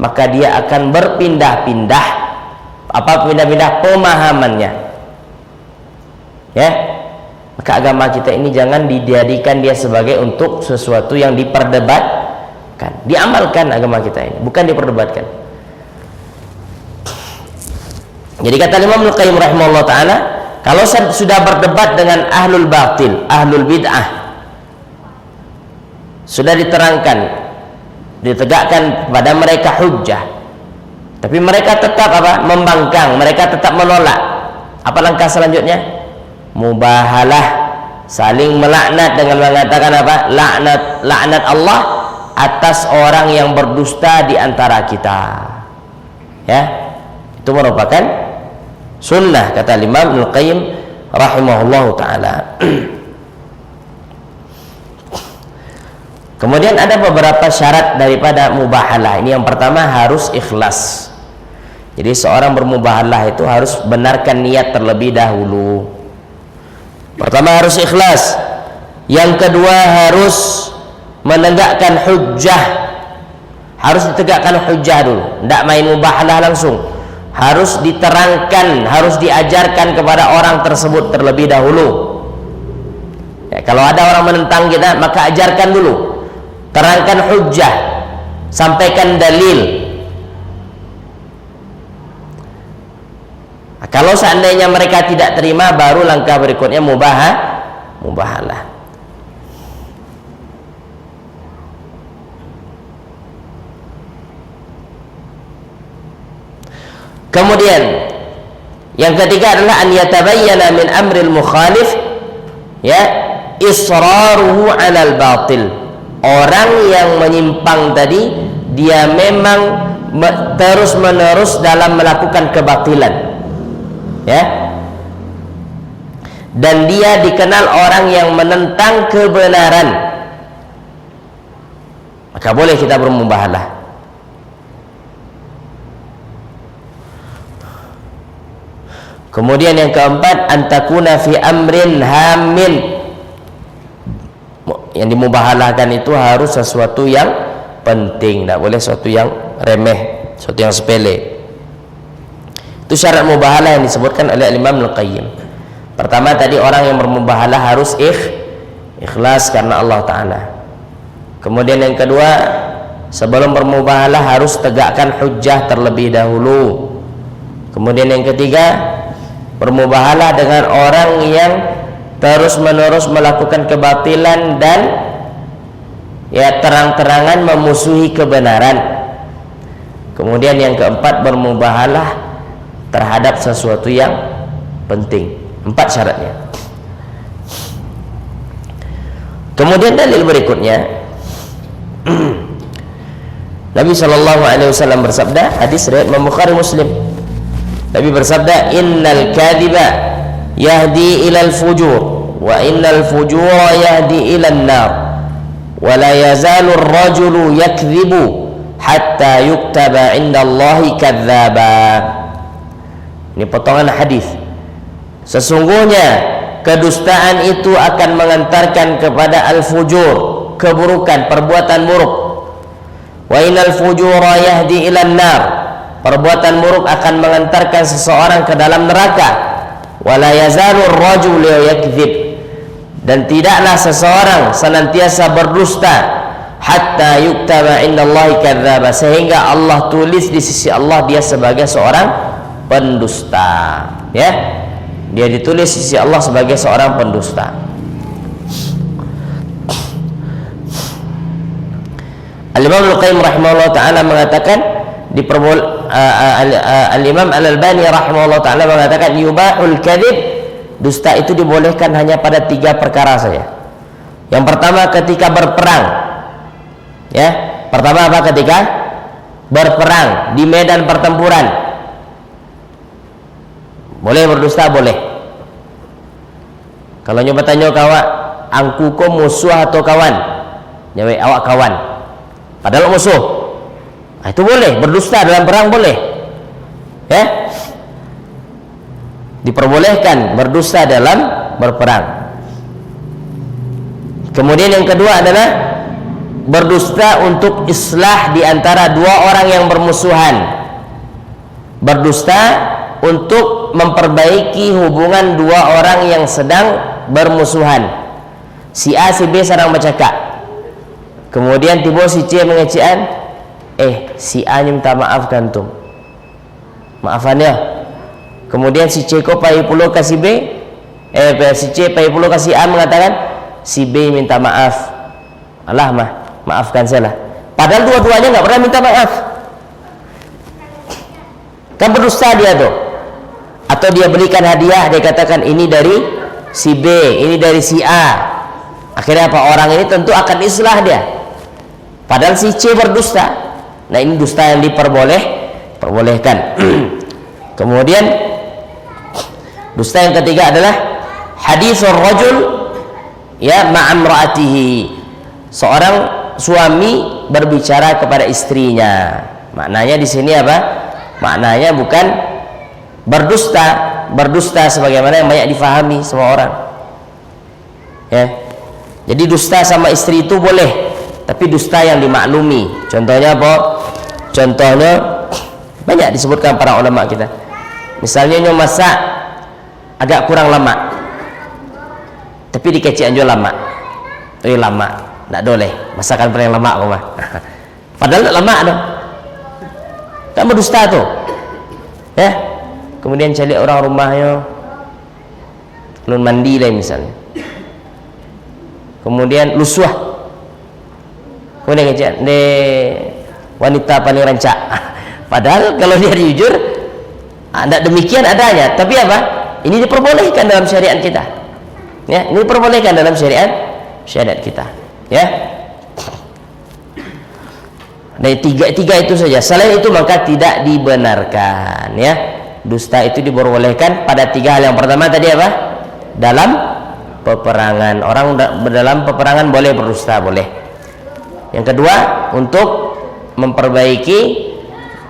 maka dia akan berpindah-pindah. Apa pindah-pindah? Pemahamannya. Ya, maka agama kita ini jangan dijadikan dia sebagai untuk sesuatu yang diperdebatkan. Diamalkan agama kita ini, bukan diperdebatkan. Jadi kata Imam Al-Qayyim rahimahullah ta'ala, kalau sudah berdebat dengan ahlul batil, ahlul bid'ah, sudah diterangkan, ditegakkan kepada mereka hujjah, tapi mereka tetap membangkang, mereka tetap menolak, apa langkah selanjutnya? Mubahalah, saling melaknat dengan mengatakan laknat Allah atas orang yang berdusta di antara kita. Ya, itu merupakan sunnah, kata Imam Al-Qayyim rahimahullahu ta'ala. Kemudian ada beberapa syarat daripada mubahalah ini. Yang pertama, harus ikhlas. Jadi seorang bermubahalah itu harus benarkan niat terlebih dahulu. Pertama, harus ikhlas. Yang kedua, harus menegakkan hujjah. Harus ditegakkan hujjah dulu, tidak main mubahalah langsung. Harus diterangkan, harus diajarkan kepada orang tersebut terlebih dahulu. Ya, kalau ada orang menentang kita, maka ajarkan dulu, terangkan hujjah, sampaikan dalil. Kalau seandainya mereka tidak terima, baru langkah berikutnya mubahalah. Kemudian yang ketiga adalah an yatabayyana min amril mukhalif, ya, israruhu 'alal batil. Orang yang menyimpang tadi, dia memang terus-menerus dalam melakukan kebatilan. Ya, dan dia dikenal orang yang menentang kebenaran, maka boleh kita bermubahalah. Kemudian yang keempat, antakuna fi amrin hamin. Yang dimubahalahkan itu harus sesuatu yang penting, tidak boleh sesuatu yang remeh, sesuatu yang sepele. Itu syarat mubahalah yang disebutkan oleh Imam Al-Qayyim. Pertama tadi, orang yang bermubahalah harus ikhlas karena Allah Ta'ala. Kemudian yang kedua, sebelum bermubahalah harus tegakkan hujjah terlebih dahulu. Kemudian yang ketiga, bermubahalah dengan orang yang terus-menerus melakukan kebatilan dan ya terang-terangan memusuhi kebenaran. Kemudian yang keempat, bermubahalah terhadap sesuatu yang penting. 4 syaratnya. Kemudian dalil berikutnya, Nabi sallallahu alaihi wasallam bersabda, hadis riwayat Imam Bukhari Muslim. Nabi bersabda, "Innal kadhiba yahdi ilal fujur wa innal fujura yahdi ilan nar wa la yazalu ar-rajulu yakdhibu hatta yuktaba 'inda Allahi kadzdzaba." Ini potongan hadis. Sesungguhnya kedustaan itu akan mengantarkan kepada al-fujur, keburukan, perbuatan buruk. Wa innal fujura yahdi ilan nar, perbuatan buruk akan mengantarkan seseorang ke dalam neraka. Wa la yazalu ar-rajulu yakdzib, dan tidaklah seseorang senantiasa berdusta hatta yuktaba indallahi kadzdzaba, sehingga Allah tulis di sisi Allah dia sebagai seorang pendusta. Ya, dia ditulis di sisi Allah sebagai seorang pendusta. Al-Imam Al-Qayyim rahimahullah ta'ala mengatakan, Al-Imam Al-Albani rahimahullah ta'ala mengatakan, yubahul kadhib, dusta itu dibolehkan hanya pada 3 perkara saja. Yang pertama ketika berperang. Ya, pertama apa? Ketika berperang di medan pertempuran. Boleh berdusta, boleh. Kalau nyoba tanya kawan, angkuko musuh atau kawan? Nyawa awak kawan. Padahal musuh. Nah, itu boleh, berdusta dalam perang boleh. Ya. Diperbolehkan berdusta dalam berperang. Kemudian yang kedua adalah berdusta untuk islah di antara 2 orang yang bermusuhan. Berdusta untuk memperbaiki hubungan 2 orang yang sedang bermusuhan. Si A si B sedang bercakap. Kemudian tiba si C mengecekan, si A minta maaf kantum. Maafannya. Kemudian si C ko pai puluh kasih B, si C pai puluh kasih A mengatakan si B minta maaf. Allah maafkan saya lah. Padahal dua-duanya nggak pernah minta maaf. Kan berdusta dia tuh. Atau dia berikan hadiah, dia katakan ini dari si B, ini dari si A. Akhirnya apa? Orang ini tentu akan islah dia. Padahal si C berdusta. Nah, ini dusta yang diperbolehkan. Kemudian dusta yang ketiga adalah hadithur rajul ya ma'amra'atihi, seorang suami berbicara kepada istrinya. Maknanya di sini apa? Maknanya bukan berdusta sebagaimana yang banyak difahami semua orang. Ya. Jadi dusta sama istri itu boleh, tapi dusta yang dimaklumi. Contohnya apa? Contohnya banyak disebutkan para ulama kita. Misalnya nyo masak agak kurang lama, tapi dikecik anjo lama. Lama, tak boleh. Masakan paling lama kok mah. Padahal tak lama dong. Tak berdusta tuh. Ya. Kemudian cari orang rumahnya belum mandi lah misalnya. Kemudian lusuh. Kemudian kecik de wanita paling rancak. Padahal kalau dia jujur, tidak demikian adanya. Tapi apa? Ini diperbolehkan dalam syariat kita. Ya, ini diperbolehkan dalam syariat kita. Ya. Dari tiga itu saja. Selain itu maka tidak dibenarkan. Ya. Dusta itu diperbolehkan pada 3 hal. Yang pertama tadi apa? Dalam peperangan. Orang dalam peperangan boleh berdusta, boleh. Yang kedua, untuk memperbaiki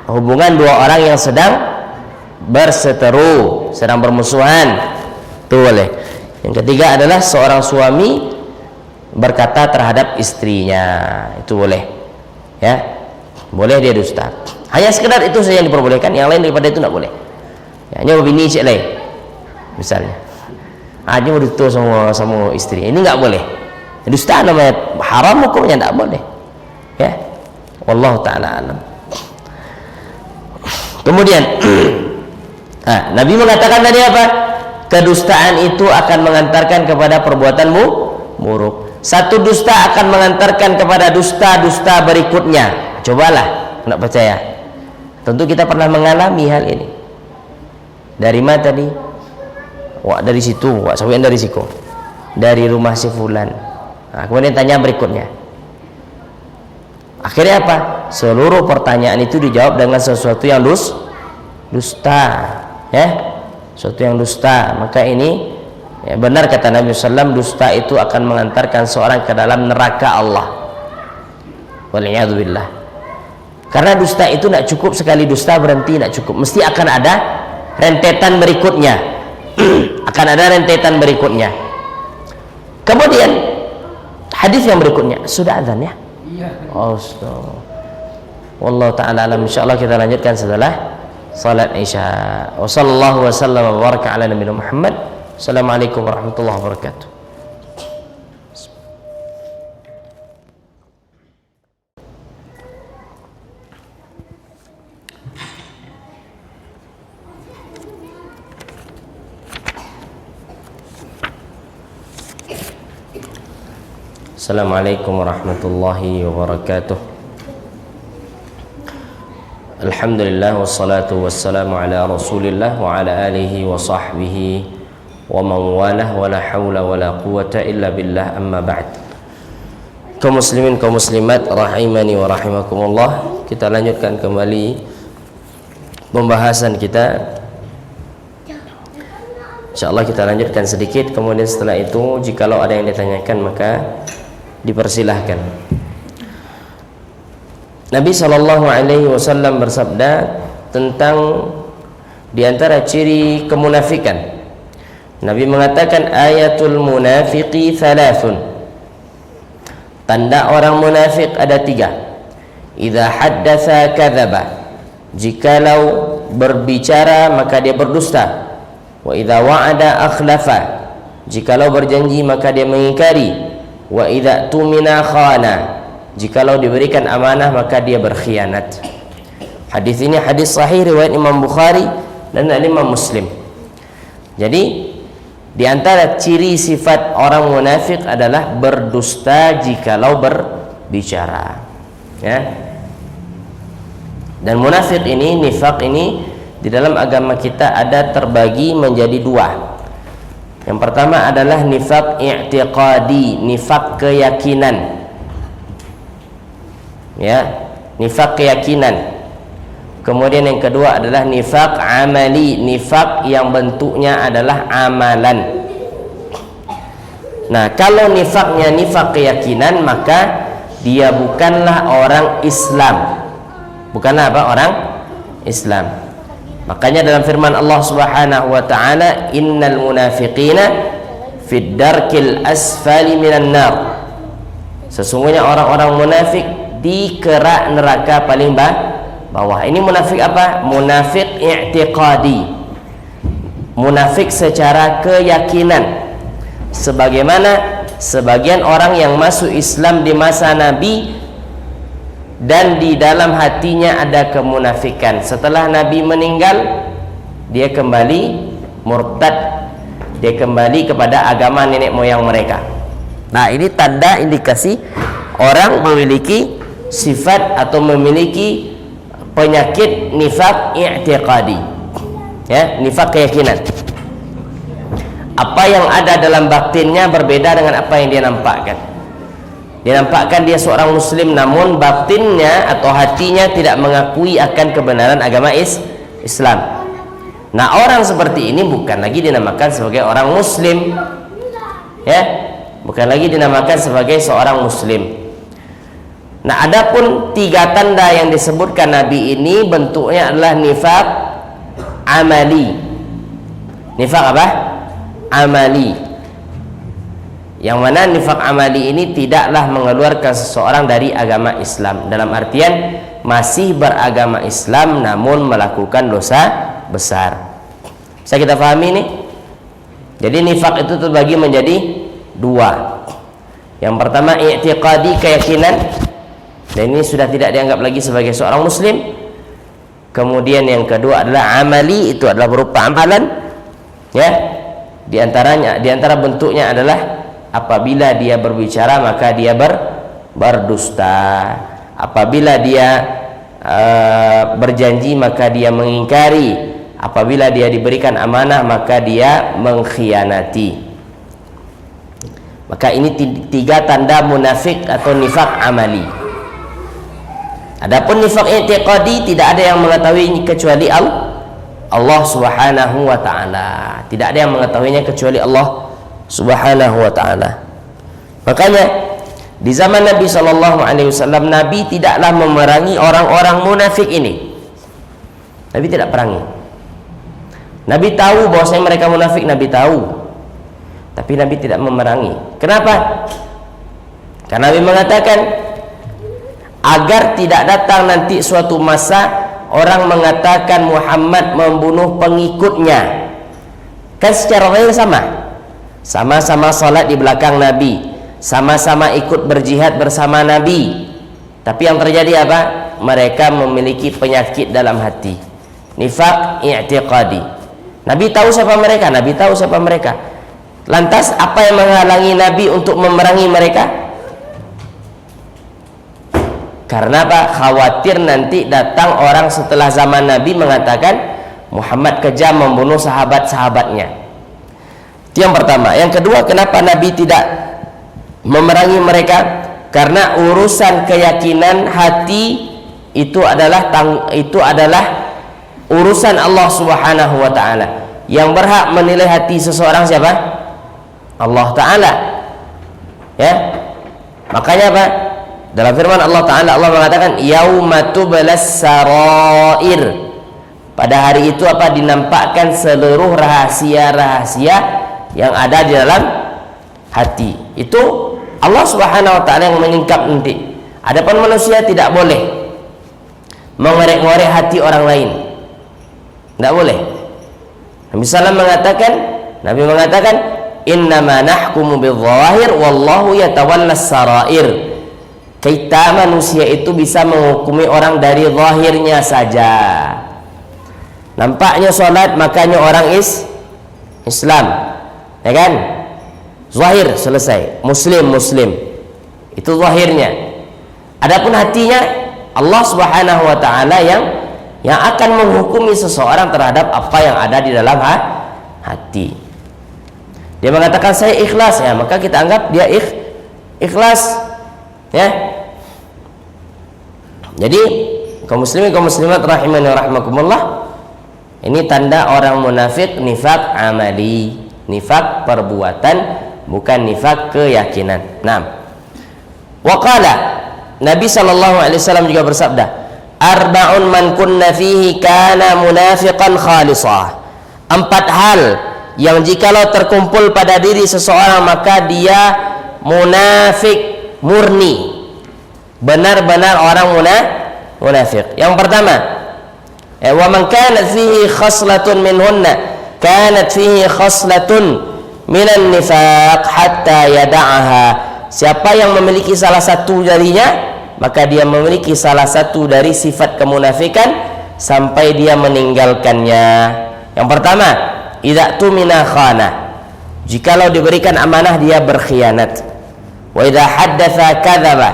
hubungan 2 orang yang sedang berseteru, sedang bermusuhan, itu boleh. Yang ketiga adalah seorang suami berkata terhadap istrinya, itu boleh. Ya, boleh dia dusta. Hanya sekedar itu saja yang diperbolehkan, yang lain daripada itu tidak boleh. Ya, nyoba bini cik lain, misalnya, aja mau dusta sama istri, ini nggak boleh. Dusta namanya haram, hukumnya tidak boleh. Ya, wallahu taala alam. Kemudian Nabi mengatakan tadi apa? Kedustaan itu akan mengantarkan kepada perbuatanmu buruk. Satu dusta akan mengantarkan kepada dusta-dusta berikutnya. Cobalah, tidak percaya. Tentu kita pernah mengalami hal ini. Dari mana tadi? Wah, dari situ. Wah, sawian dari situ. Dari rumah si fulan. Nah, kemudian tanya berikutnya. Akhirnya apa? Seluruh pertanyaan itu dijawab dengan sesuatu yang dusta, ya, sesuatu yang dusta. Maka ini ya, benar kata Nabi SAW, dusta itu akan mengantarkan seorang ke dalam neraka Allah. Waliyadzubillah. Karena dusta itu tidak cukup sekali dusta berhenti, tidak cukup, mesti akan ada rentetan berikutnya. Akan ada rentetan berikutnya. Kemudian hadis yang berikutnya sudah azan ya? Iya. Oh, wallahu taala alam. Insyaallah kita lanjutkan setelah salat Isya. Wa sallallahu wasallam wa baraka ala nabiyina Muhammad. Assalamualaikum warahmatullahi wabarakatuh. Assalamualaikum warahmatullahi wabarakatuh. Alhamdulillah wassalatu wassalamu ala Rasulillah wa ala alihi wa sahbihi wa man walah wa la hawla wa la quwwata illa billah, amma ba'd. Kaum muslimin, kaum muslimat rahimani wa rahimakumullah, kita lanjutkan kembali pembahasan kita. Insyaallah kita lanjutkan sedikit, kemudian setelah itu jikalau ada yang ditanyakan maka dipersilahkan. Nabi SAW bersabda tentang diantara ciri kemunafikan. Nabi mengatakan ayatul munafiqi thalathun. Tanda orang munafik ada 3. Idza haddatsa kadzaba. Jikalau berbicara maka dia berdusta. Wa idza wa'ada akhlafa. Jikalau berjanji maka dia mengingkari. Wa idza tumina khana, jikalau diberikan amanah maka dia berkhianat. Hadis ini hadis sahih riwayat Imam Bukhari dan Imam Muslim. Jadi di antara ciri sifat orang munafik adalah berdusta jikalau berbicara, ya. Dan munafik ini, nifak ini di dalam agama kita ada terbagi menjadi 2. Yang pertama adalah nifak i'tiqadi, nifak keyakinan, ya, nifak keyakinan. Kemudian yang kedua adalah nifak amali, nifak yang bentuknya adalah amalan. Nah, kalau nifaknya nifak keyakinan maka dia bukanlah orang Islam. Bukanlah apa? Orang Islam. Makanya dalam firman Allah Subhanahu wa taala, innal munafiqina fid darkil asfali minan nar. Sesungguhnya orang-orang munafik di kerak neraka paling bawah. Ini munafik apa? Munafik i'tiqadi. Munafik secara keyakinan. Sebagaimana sebagian orang yang masuk Islam di masa Nabi dan di dalam hatinya ada kemunafikan. Setelah Nabi meninggal, dia kembali murtad, dia kembali kepada agama nenek moyang mereka. Nah, ini tanda indikasi orang memiliki sifat atau memiliki penyakit nifak i'tiqadi, ya, nifak keyakinan. Apa yang ada dalam batinnya berbeda dengan apa yang dia nampakkan. Dia nampakkan dia seorang muslim, namun batinnya atau hatinya tidak mengakui akan kebenaran agama Islam. Nah, orang seperti ini bukan lagi dinamakan sebagai orang muslim, ya, bukan lagi dinamakan sebagai seorang muslim. Nah, adapun 3 tanda yang disebutkan Nabi ini bentuknya adalah nifak amali. Nifak apa? Amali. Yang mana nifak amali ini tidaklah mengeluarkan seseorang dari agama Islam, dalam artian masih beragama Islam namun melakukan dosa besar. Bisa kita pahami ini? Jadi nifak itu terbagi menjadi 2. Yang pertama i'tiqadi, keyakinan, dan ini sudah tidak dianggap lagi sebagai seorang muslim. Kemudian yang kedua adalah amali, itu adalah berupa amalan, ya. Di antara bentuknya adalah apabila dia berbicara maka dia berdusta. Apabila dia berjanji maka dia mengingkari. Apabila dia diberikan amanah maka dia mengkhianati. Maka ini 3 tanda munafik atau nifak amali. Adapun nifaq i'tiqadi tidak ada yang mengetahuinya kecuali Allah Subhanahu wa taala. Tidak ada yang mengetahuinya kecuali Allah Subhanahu wa taala. Makanya di zaman Nabi sallallahu alaihi wasallam, Nabi tidaklah memerangi orang-orang munafik ini. Nabi tidak perangi. Nabi tahu bahwasanya mereka munafik, Nabi tahu. Tapi Nabi tidak memerangi. Kenapa? Karena Nabi mengatakan agar tidak datang nanti suatu masa orang mengatakan Muhammad membunuh pengikutnya. Kan secara real sama-sama salat di belakang Nabi, sama-sama ikut berjihad bersama Nabi. Tapi yang terjadi apa? Mereka memiliki penyakit dalam hati, nifaq i'tiqadi. Nabi tahu siapa mereka, Nabi tahu siapa mereka. Lantas apa yang menghalangi Nabi untuk memerangi mereka? Karena apa? Khawatir nanti datang orang setelah zaman Nabi mengatakan Muhammad kejam membunuh sahabat-sahabatnya. Itu yang pertama. Yang kedua, kenapa Nabi tidak memerangi mereka? Karena urusan keyakinan hati itu adalah urusan Allah Subhanahu wa taala. Yang berhak menilai hati seseorang siapa? Allah taala. Ya. Makanya apa? Dalam firman Allah taala, Allah mengatakan yauma tublas sarair. Pada hari itu apa? Dinampakkan seluruh rahasia-rahasia yang ada di dalam hati. Itu Allah Subhanahu wa taala yang menyingkap nanti. Adapun manusia tidak boleh mengorek-ngorek hati orang lain. Tidak boleh. Nabi mengatakan innama nahkumu bidzawahir wallahu yatawallas sarair. Kita manusia itu bisa menghukumi orang dari zahirnya saja. Nampaknya sholat, makanya orang Islam, ya kan? Zahir selesai, Muslim. Itu zahirnya. Adapun hatinya, Allah Subhanahu wa taala yang akan menghukumi seseorang terhadap apa yang ada di dalam hati. Dia mengatakan saya ikhlas, ya maka kita anggap dia ikhlas. Ya. Jadi kaum muslimin kaum muslimat rahimani wa rahmakumullah, ini tanda orang munafik nifaq amali, nifaq perbuatan, bukan nifaq keyakinan. Nah, waqala Nabi sallallahu alaihi wasallam juga bersabda, arba'un man kunna fihi kana munafiqan khalisah. 4 hal yang jikalau terkumpul pada diri seseorang maka dia munafik murni, benar-benar orang munafik. Yang pertama, wa man kanat fihi khaslatun minhunna kanat fihi khaslatun minan nifaq hatta yada'aha. Siapa yang memiliki salah satu darinya, maka dia memiliki salah satu dari sifat kemunafikan sampai dia meninggalkannya. Yang pertama, idza tumina khana. Jikalau diberikan amanah dia berkhianat. Wa idza haddatsa kadzaba.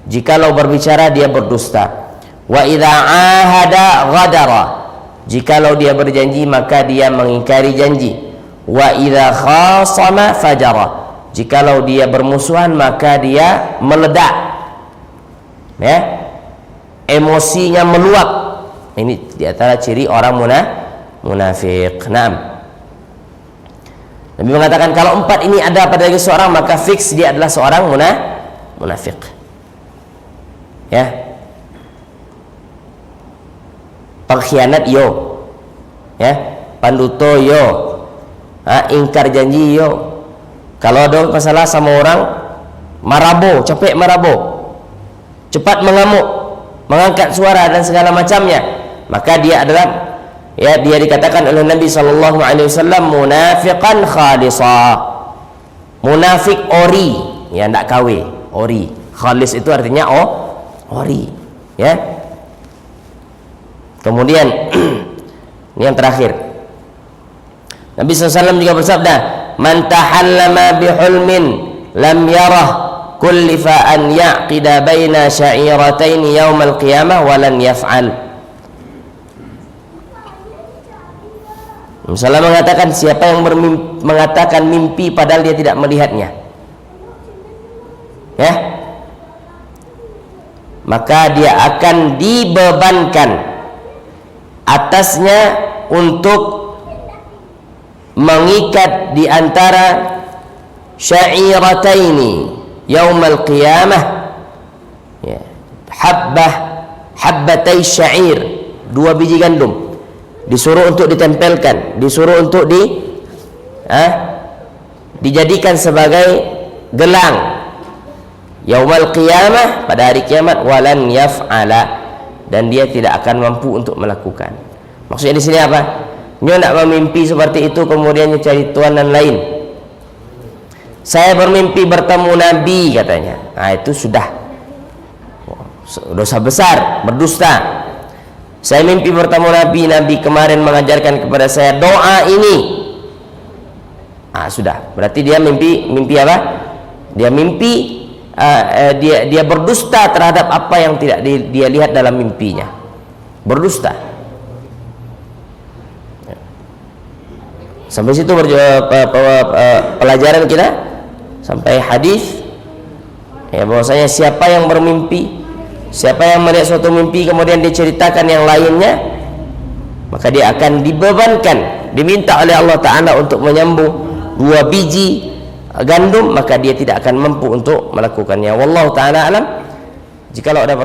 Jikalau berbicara dia berdusta. Wa idza ahada ghadara. Jikalau dia berjanji maka dia mengingkari janji. Wa idza khasama fajara. Jikalau dia bermusuhan maka dia meledak. Ya. Emosinya meluap. Ini di antara ciri orang munafik. Naam. Nabi mengatakan kalau 4 ini ada pada diri seorang maka fix dia adalah seorang munafik. Ya. Pengkhianat yo. Ya, panduto yo. Ingkar janji yo. Kalau ada masalah sama orang, marabo, capek marabo. Cepat mengamuk, mengangkat suara dan segala macamnya, maka dia adalah, ya, dia dikatakan oleh Nabi sallallahu alaihi wasallam munafiqan khalisa. Munafik ori, ya ndak KW, ori. Khalis itu artinya ori, ya. Kemudian ini yang terakhir. Nabi SAW juga bersabda, "Man tahallama bihulmin lam yarah kullifa an ya'qida baina sya'iratain yaumal qiyamah wa lan yaf'al." Misalnya mengatakan siapa yang mengatakan mimpi padahal dia tidak melihatnya, ya, maka dia akan dibebankan atasnya untuk mengikat di antara syairataini yaumal qiyamah, ya, habbatai syair, 2 biji gandum, disuruh untuk ditempelkan, disuruh untuk dijadikan sebagai gelang yaumal qiyamah, pada hari kiamat, walan yaf'ala, dan dia tidak akan mampu untuk melakukan. Maksudnya di sini apa? Nyo nak memimpi seperti itu kemudian nyo cari tuanan lain. Saya bermimpi bertemu Nabi katanya. Nah, itu sudah dosa besar, berdusta. Saya mimpi bertemu Nabi, Nabi kemarin mengajarkan kepada saya doa ini. Sudah, berarti dia mimpi apa? Dia mimpi, dia berdusta terhadap apa yang tidak dia lihat dalam mimpinya. Berdusta. Sampai situ pelajaran kita, sampai hadis, ya, bahwasanya siapa yang bermimpi, siapa yang melihat suatu mimpi kemudian diceritakan yang lainnya, maka dia akan dibebankan, diminta oleh Allah Ta'ala untuk menyambung 2 biji gandum, maka dia tidak akan mampu untuk melakukannya. Wallahu Ta'ala alam. Jikalau ada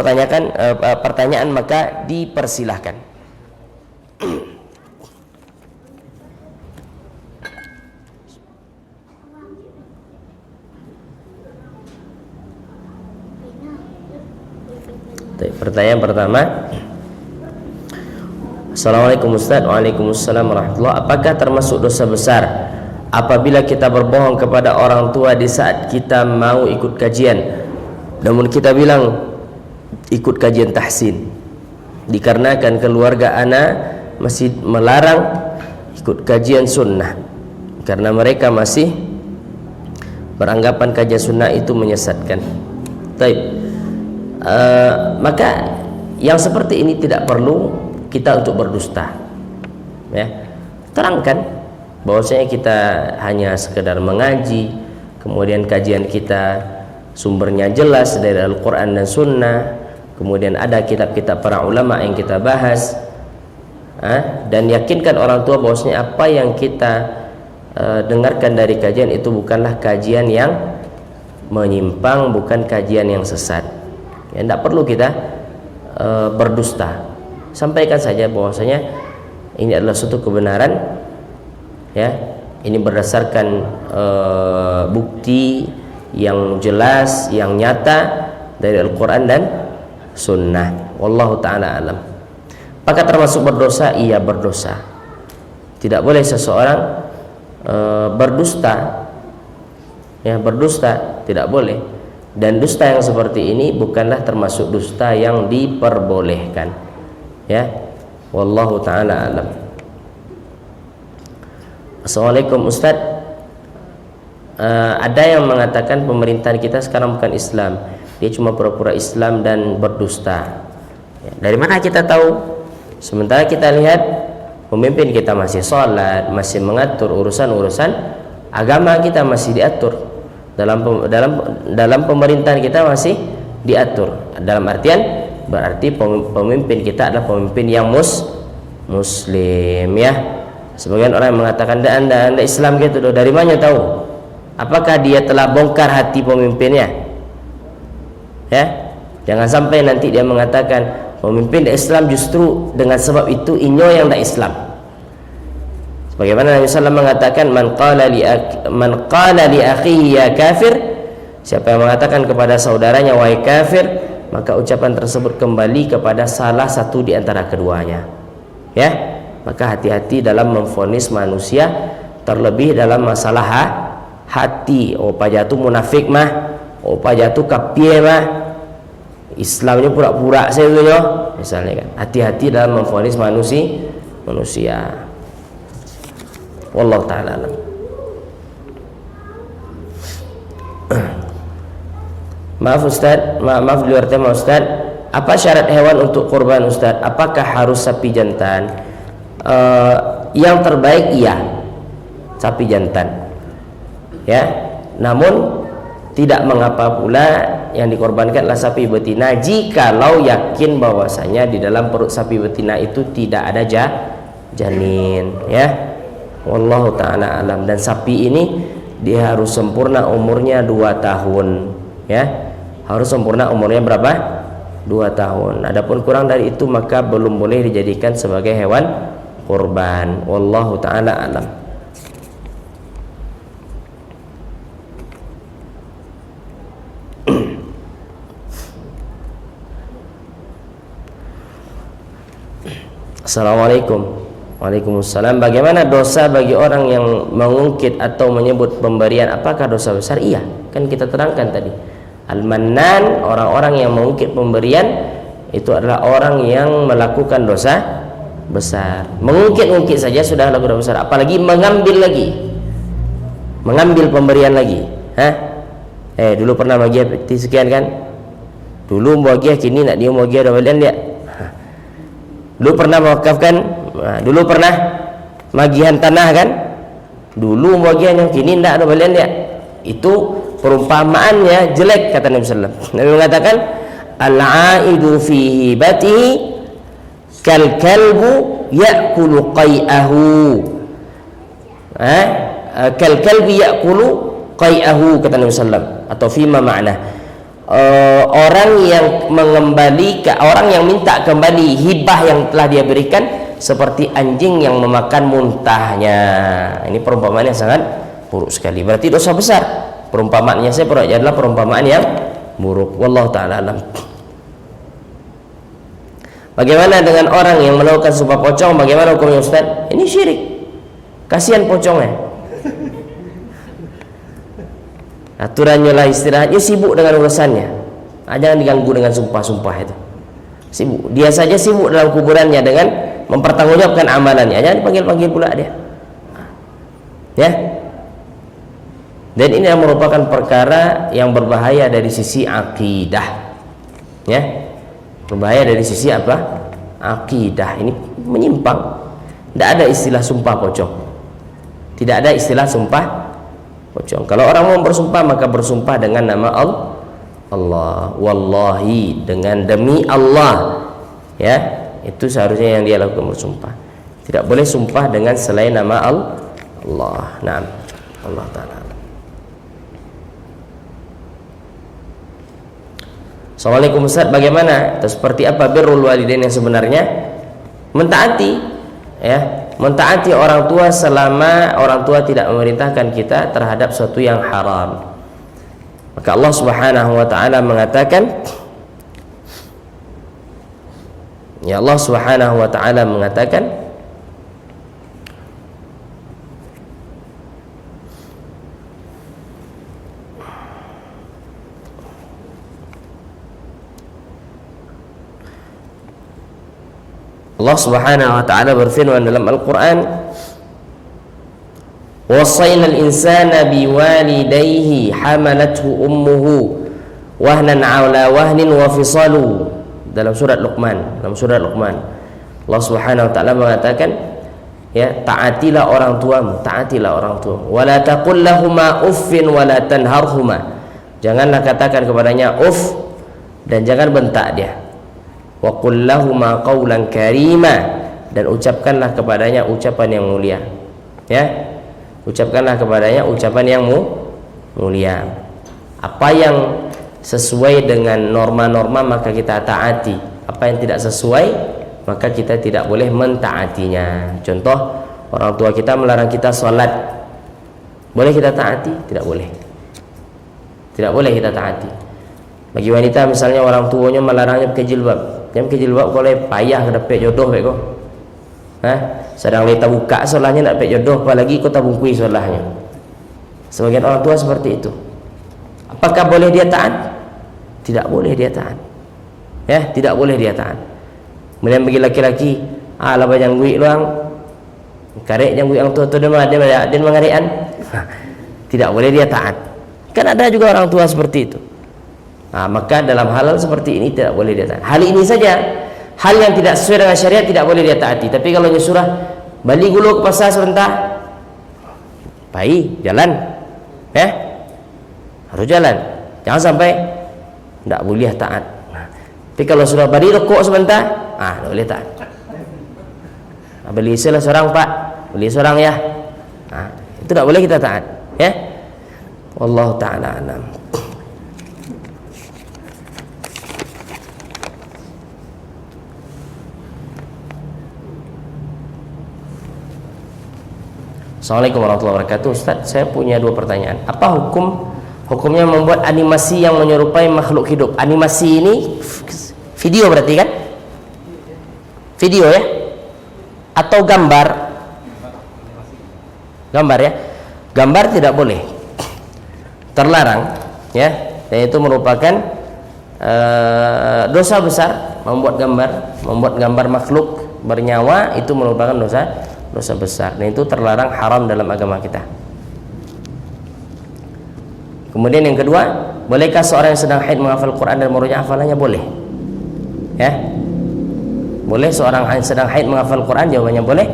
pertanyaan maka dipersilahkan. Pertanyaan pertama. Assalamualaikum Ustaz. Waalaikumsalam warahmatullahi. Apakah termasuk dosa besar apabila kita berbohong kepada orang tua di saat kita mau ikut kajian, namun kita bilang ikut kajian tahsin, dikarenakan keluarga ana masih melarang ikut kajian sunnah karena mereka masih beranggapan kajian sunnah itu menyesatkan. Baik. Maka yang seperti ini tidak perlu kita untuk berdusta, ya. Terangkan bahwasanya kita hanya sekedar mengaji, kemudian kajian kita sumbernya jelas dari Al-Quran dan Sunnah, kemudian ada kitab-kitab para ulama yang kita bahas, dan yakinkan orang tua bahwasanya apa yang kita dengarkan dari kajian itu bukanlah kajian yang menyimpang, bukan kajian yang sesat. Ya, tidak perlu kita berdusta. Sampaikan saja bahwasanya ini adalah suatu kebenaran, ya, ini berdasarkan bukti yang jelas, yang nyata dari Al-Quran dan Sunnah. Wallahu ta'ala alam. Apakah termasuk berdosa? Iya, berdosa. Tidak boleh seseorang berdusta, ya, berdusta tidak boleh. Dan dusta yang seperti ini bukanlah termasuk dusta yang diperbolehkan, ya. Wallahu ta'ala alam. Assalamualaikum Ustaz. Ada yang mengatakan pemerintahan kita sekarang bukan Islam, dia cuma pura-pura Islam dan berdusta. Ya, dari mana kita tahu? Sementara kita lihat pemimpin kita masih sholat, masih mengatur urusan-urusan agama kita, masih diatur dalam pemerintahan kita, masih diatur. Dalam artian berarti pemimpin kita adalah pemimpin yang muslim, ya. Sebagian orang mengatakan anda Islam gitu, dari mana tahu? Apakah dia telah bongkar hati pemimpinnya? Ya, jangan sampai nanti dia mengatakan pemimpin Islam justru dengan sebab itu inyo yang tidak Islam. Sebagaimana Nabi SAW mengatakan man qala li akhihi ya kafir, siapa yang mengatakan kepada saudaranya wahai kafir, maka ucapan tersebut kembali kepada salah satu di antara keduanya, ya. Maka hati-hati dalam memvonis manusia, terlebih dalam masalah hati. Opa jatuh munafik mah, opa jatuh kapie mah, Islamnya pura-pura saya misalnya kan. Hati-hati dalam memvonis manusia. Wallahu ta'ala alam. Maaf Ustaz, maaf di luar tema Ustaz. Apa syarat hewan untuk kurban Ustaz? Apakah harus sapi jantan? Yang terbaik iya sapi jantan, ya. Namun tidak mengapa pula yang dikorbankan adalah sapi betina jikalau yakin bahwasanya di dalam perut sapi betina itu tidak ada janin, ya. Wallahu ta'ala alam. Dan sapi ini dia harus sempurna umurnya 2 tahun, ya. Harus sempurna umurnya berapa? 2 tahun. Adapun kurang dari itu maka belum boleh dijadikan sebagai hewan kurban. Wallahu ta'ala alam. Assalamualaikum. Waalaikumsalam. Bagaimana dosa bagi orang yang mengungkit atau menyebut pemberian? Apakah dosa besar? Iya, kan kita terangkan tadi. Al-Mannan, orang-orang yang mengungkit pemberian itu adalah orang yang melakukan dosa besar. Mengungkit-ungkit saja sudah lakukan dosa besar, apalagi mengambil lagi. Mengambil pemberian lagi. Dulu pernah bagi sekian kan? Dulu bagi kini nak dia bagi ada balian dia. Dulu pernah mewakafkan, dulu pernah magihan tanah kan, dulu bagian yang kini tidak ada balian dia. Itu perumpamaannya jelek, kata Nabi Sallam. Nabi mengatakan al-aidu fi hibatihi kal kalbu ya'kulu qai'ahu, kal kalbi ya'kulu qai'ahu, kata Nabi Sallam. Atau fima makna, orang yang mengembalikan, orang yang minta kembali hibah yang telah dia berikan seperti anjing yang memakan muntahnya. Ini perumpamaan yang sangat buruk sekali, berarti dosa besar. Perumpamaannya saya adalah perumpamaan yang buruk. Wallahu ta'ala alam. Bagaimana dengan orang yang melakukan sumpah pocong? Bagaimana hukumnya Ustaz? Ini syirik. Kasihan pocongnya. Aturannya lah istirahatnya, sibuk dengan urusannya. Jangan diganggu dengan sumpah-sumpah itu. Sibuk. Dia saja sibuk dalam kuburannya dengan mempertanggungjawabkan amalannya. Jangan dipanggil-panggil pula dia. Ya. Dan ini merupakan perkara yang berbahaya dari sisi akidah. Ya. Berbahaya dari sisi apa? Akidah. Ini menyimpang. Tidak ada istilah sumpah pocong. Tidak ada istilah sumpah pocong. Kalau orang mau bersumpah maka bersumpah dengan nama Allah. Wallahi, dengan demi Allah. Ya, itu seharusnya yang dia lakukan, bersumpah. Tidak boleh sumpah dengan selain nama Allah. Naam. Allah Ta'ala. Assalamualaikum Ustaz, bagaimana atau seperti apa birrul walidain yang sebenarnya? Mentaati, ya. Mentaati orang tua selama orang tua tidak memerintahkan kita terhadap sesuatu yang haram. Maka Allah Subhanahu wa taala mengatakan, ya, Allah Subhanahu wa taala mengatakan, Allah Subhanahu wa taala berfirman dalam Al-Qur'an, "Wasaina al-insana biwalidayhi hamalathu ummuhu wahnan 'ala wahnin wa fisalu." Dalam surat Luqman, Allah Subhanahu wa taala mengatakan, ya, taatilah orang tuamu, taatilah orang tuamu. Wala taqul lahumā uffin wala tanharhumā. Janganlah katakan kepadanya uff dan jangan bentak dia. Wa qul lahumā qawlan karīmā, dan ucapkanlah kepadanya ucapan yang mulia. Ya, ucapkanlah kepadanya ucapan yang mulia. Apa yang sesuai dengan norma-norma maka kita taati. Apa yang tidak sesuai maka kita tidak boleh mentaatinya. Contoh, orang tua kita melarang kita sholat, boleh kita taati? Tidak boleh. Tidak boleh kita taati. Bagi wanita misalnya orang tuanya melarangnya pakai jilbab, jangan pakai jilbab kalau payah dapat jodoh baik kau. Sedang leta buka solahnya nak dapat jodoh, apalagi kau tabungkui solahnya. Sebagian orang tua seperti itu. Apakah boleh dia taat? Tidak boleh dia taat. Ya, tidak boleh dia taat. Kemudian bagi laki-laki, lah bajang gui luang, karek jang gui ang tua tu dia mengarian. Tidak boleh dia taat. Kan ada juga orang tua seperti itu. Maka dalam hal seperti ini tidak boleh dia taati. Hal ini saja, hal yang tidak sesuai dengan syariat tidak boleh dia taati. Tapi kalau nyusurah balik dulu ke pasar sebentar, baik jalan, ya, harus jalan. Jangan sampai tidak boleh taat. Tapi kalau sudah beri rokok sebentar, tidak boleh taat. Beli salah seorang Pak, beli seorang ya, itu tidak boleh kita taat, ya. Wallahu ta'ala alam. Assalamualaikum warahmatullahi wabarakatuh. Ustaz, saya punya dua pertanyaan. Apa hukumnya membuat animasi yang menyerupai makhluk hidup? Animasi ini video berarti kan? Video ya? Atau gambar? Gambar ya? Gambar tidak boleh, terlarang ya. Dan itu merupakan dosa besar. Membuat gambar makhluk bernyawa itu merupakan dosa besar, dan itu terlarang, haram dalam agama kita. Kemudian yang kedua, bolehkah seorang yang sedang haid menghafal Quran dan merujuk hafalannya? Boleh, ya. Boleh seorang yang sedang haid menghafal Quran, jawabannya boleh.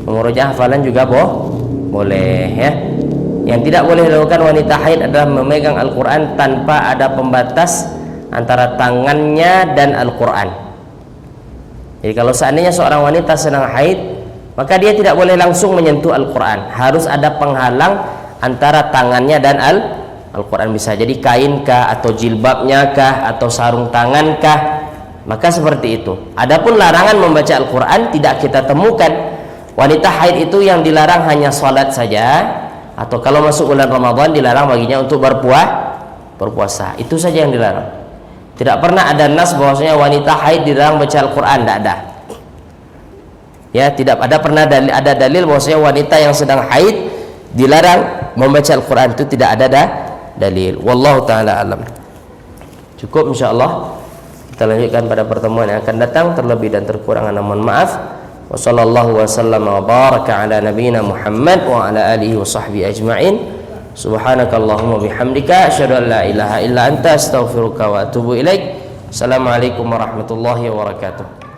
Merujuk hafalan juga boleh, ya. Yang tidak boleh dilakukan wanita haid adalah memegang Al-Quran tanpa ada pembatas antara tangannya dan Al-Quran. Jadi kalau seandainya seorang wanita sedang haid, maka dia tidak boleh langsung menyentuh Al-Quran, harus ada penghalang antara tangannya dan Al-Quran. Bisa jadi kain kah, atau jilbabnya kah, atau sarung tangan kah, maka seperti itu. Adapun larangan membaca Al-Quran tidak kita temukan. Wanita haid itu yang dilarang hanya sholat saja, atau kalau masuk bulan Ramadan dilarang baginya untuk berpuasa. Itu saja yang dilarang. Tidak pernah ada nas bahwasanya wanita haid dilarang baca Al-Quran, tidak ada. Ya, tidak ada dalil bahwasanya wanita yang sedang haid dilarang membaca Al-Quran, itu tidak ada dalil. Wallahu taala alam. Cukup insyaallah. Kita lanjutkan pada pertemuan yang akan datang. Terlebih dan terkurang mohon maaf. Wassallallahu wasallam wa baraka ala nabiyyina Muhammad wa ala alihi wa sahbihi ajma'in. Subhanakallahumma bihamdika asyhadu an la ilaha illa anta astaghfiruka wa atubu ilaik. Assalamualaikum warahmatullahi wabarakatuh.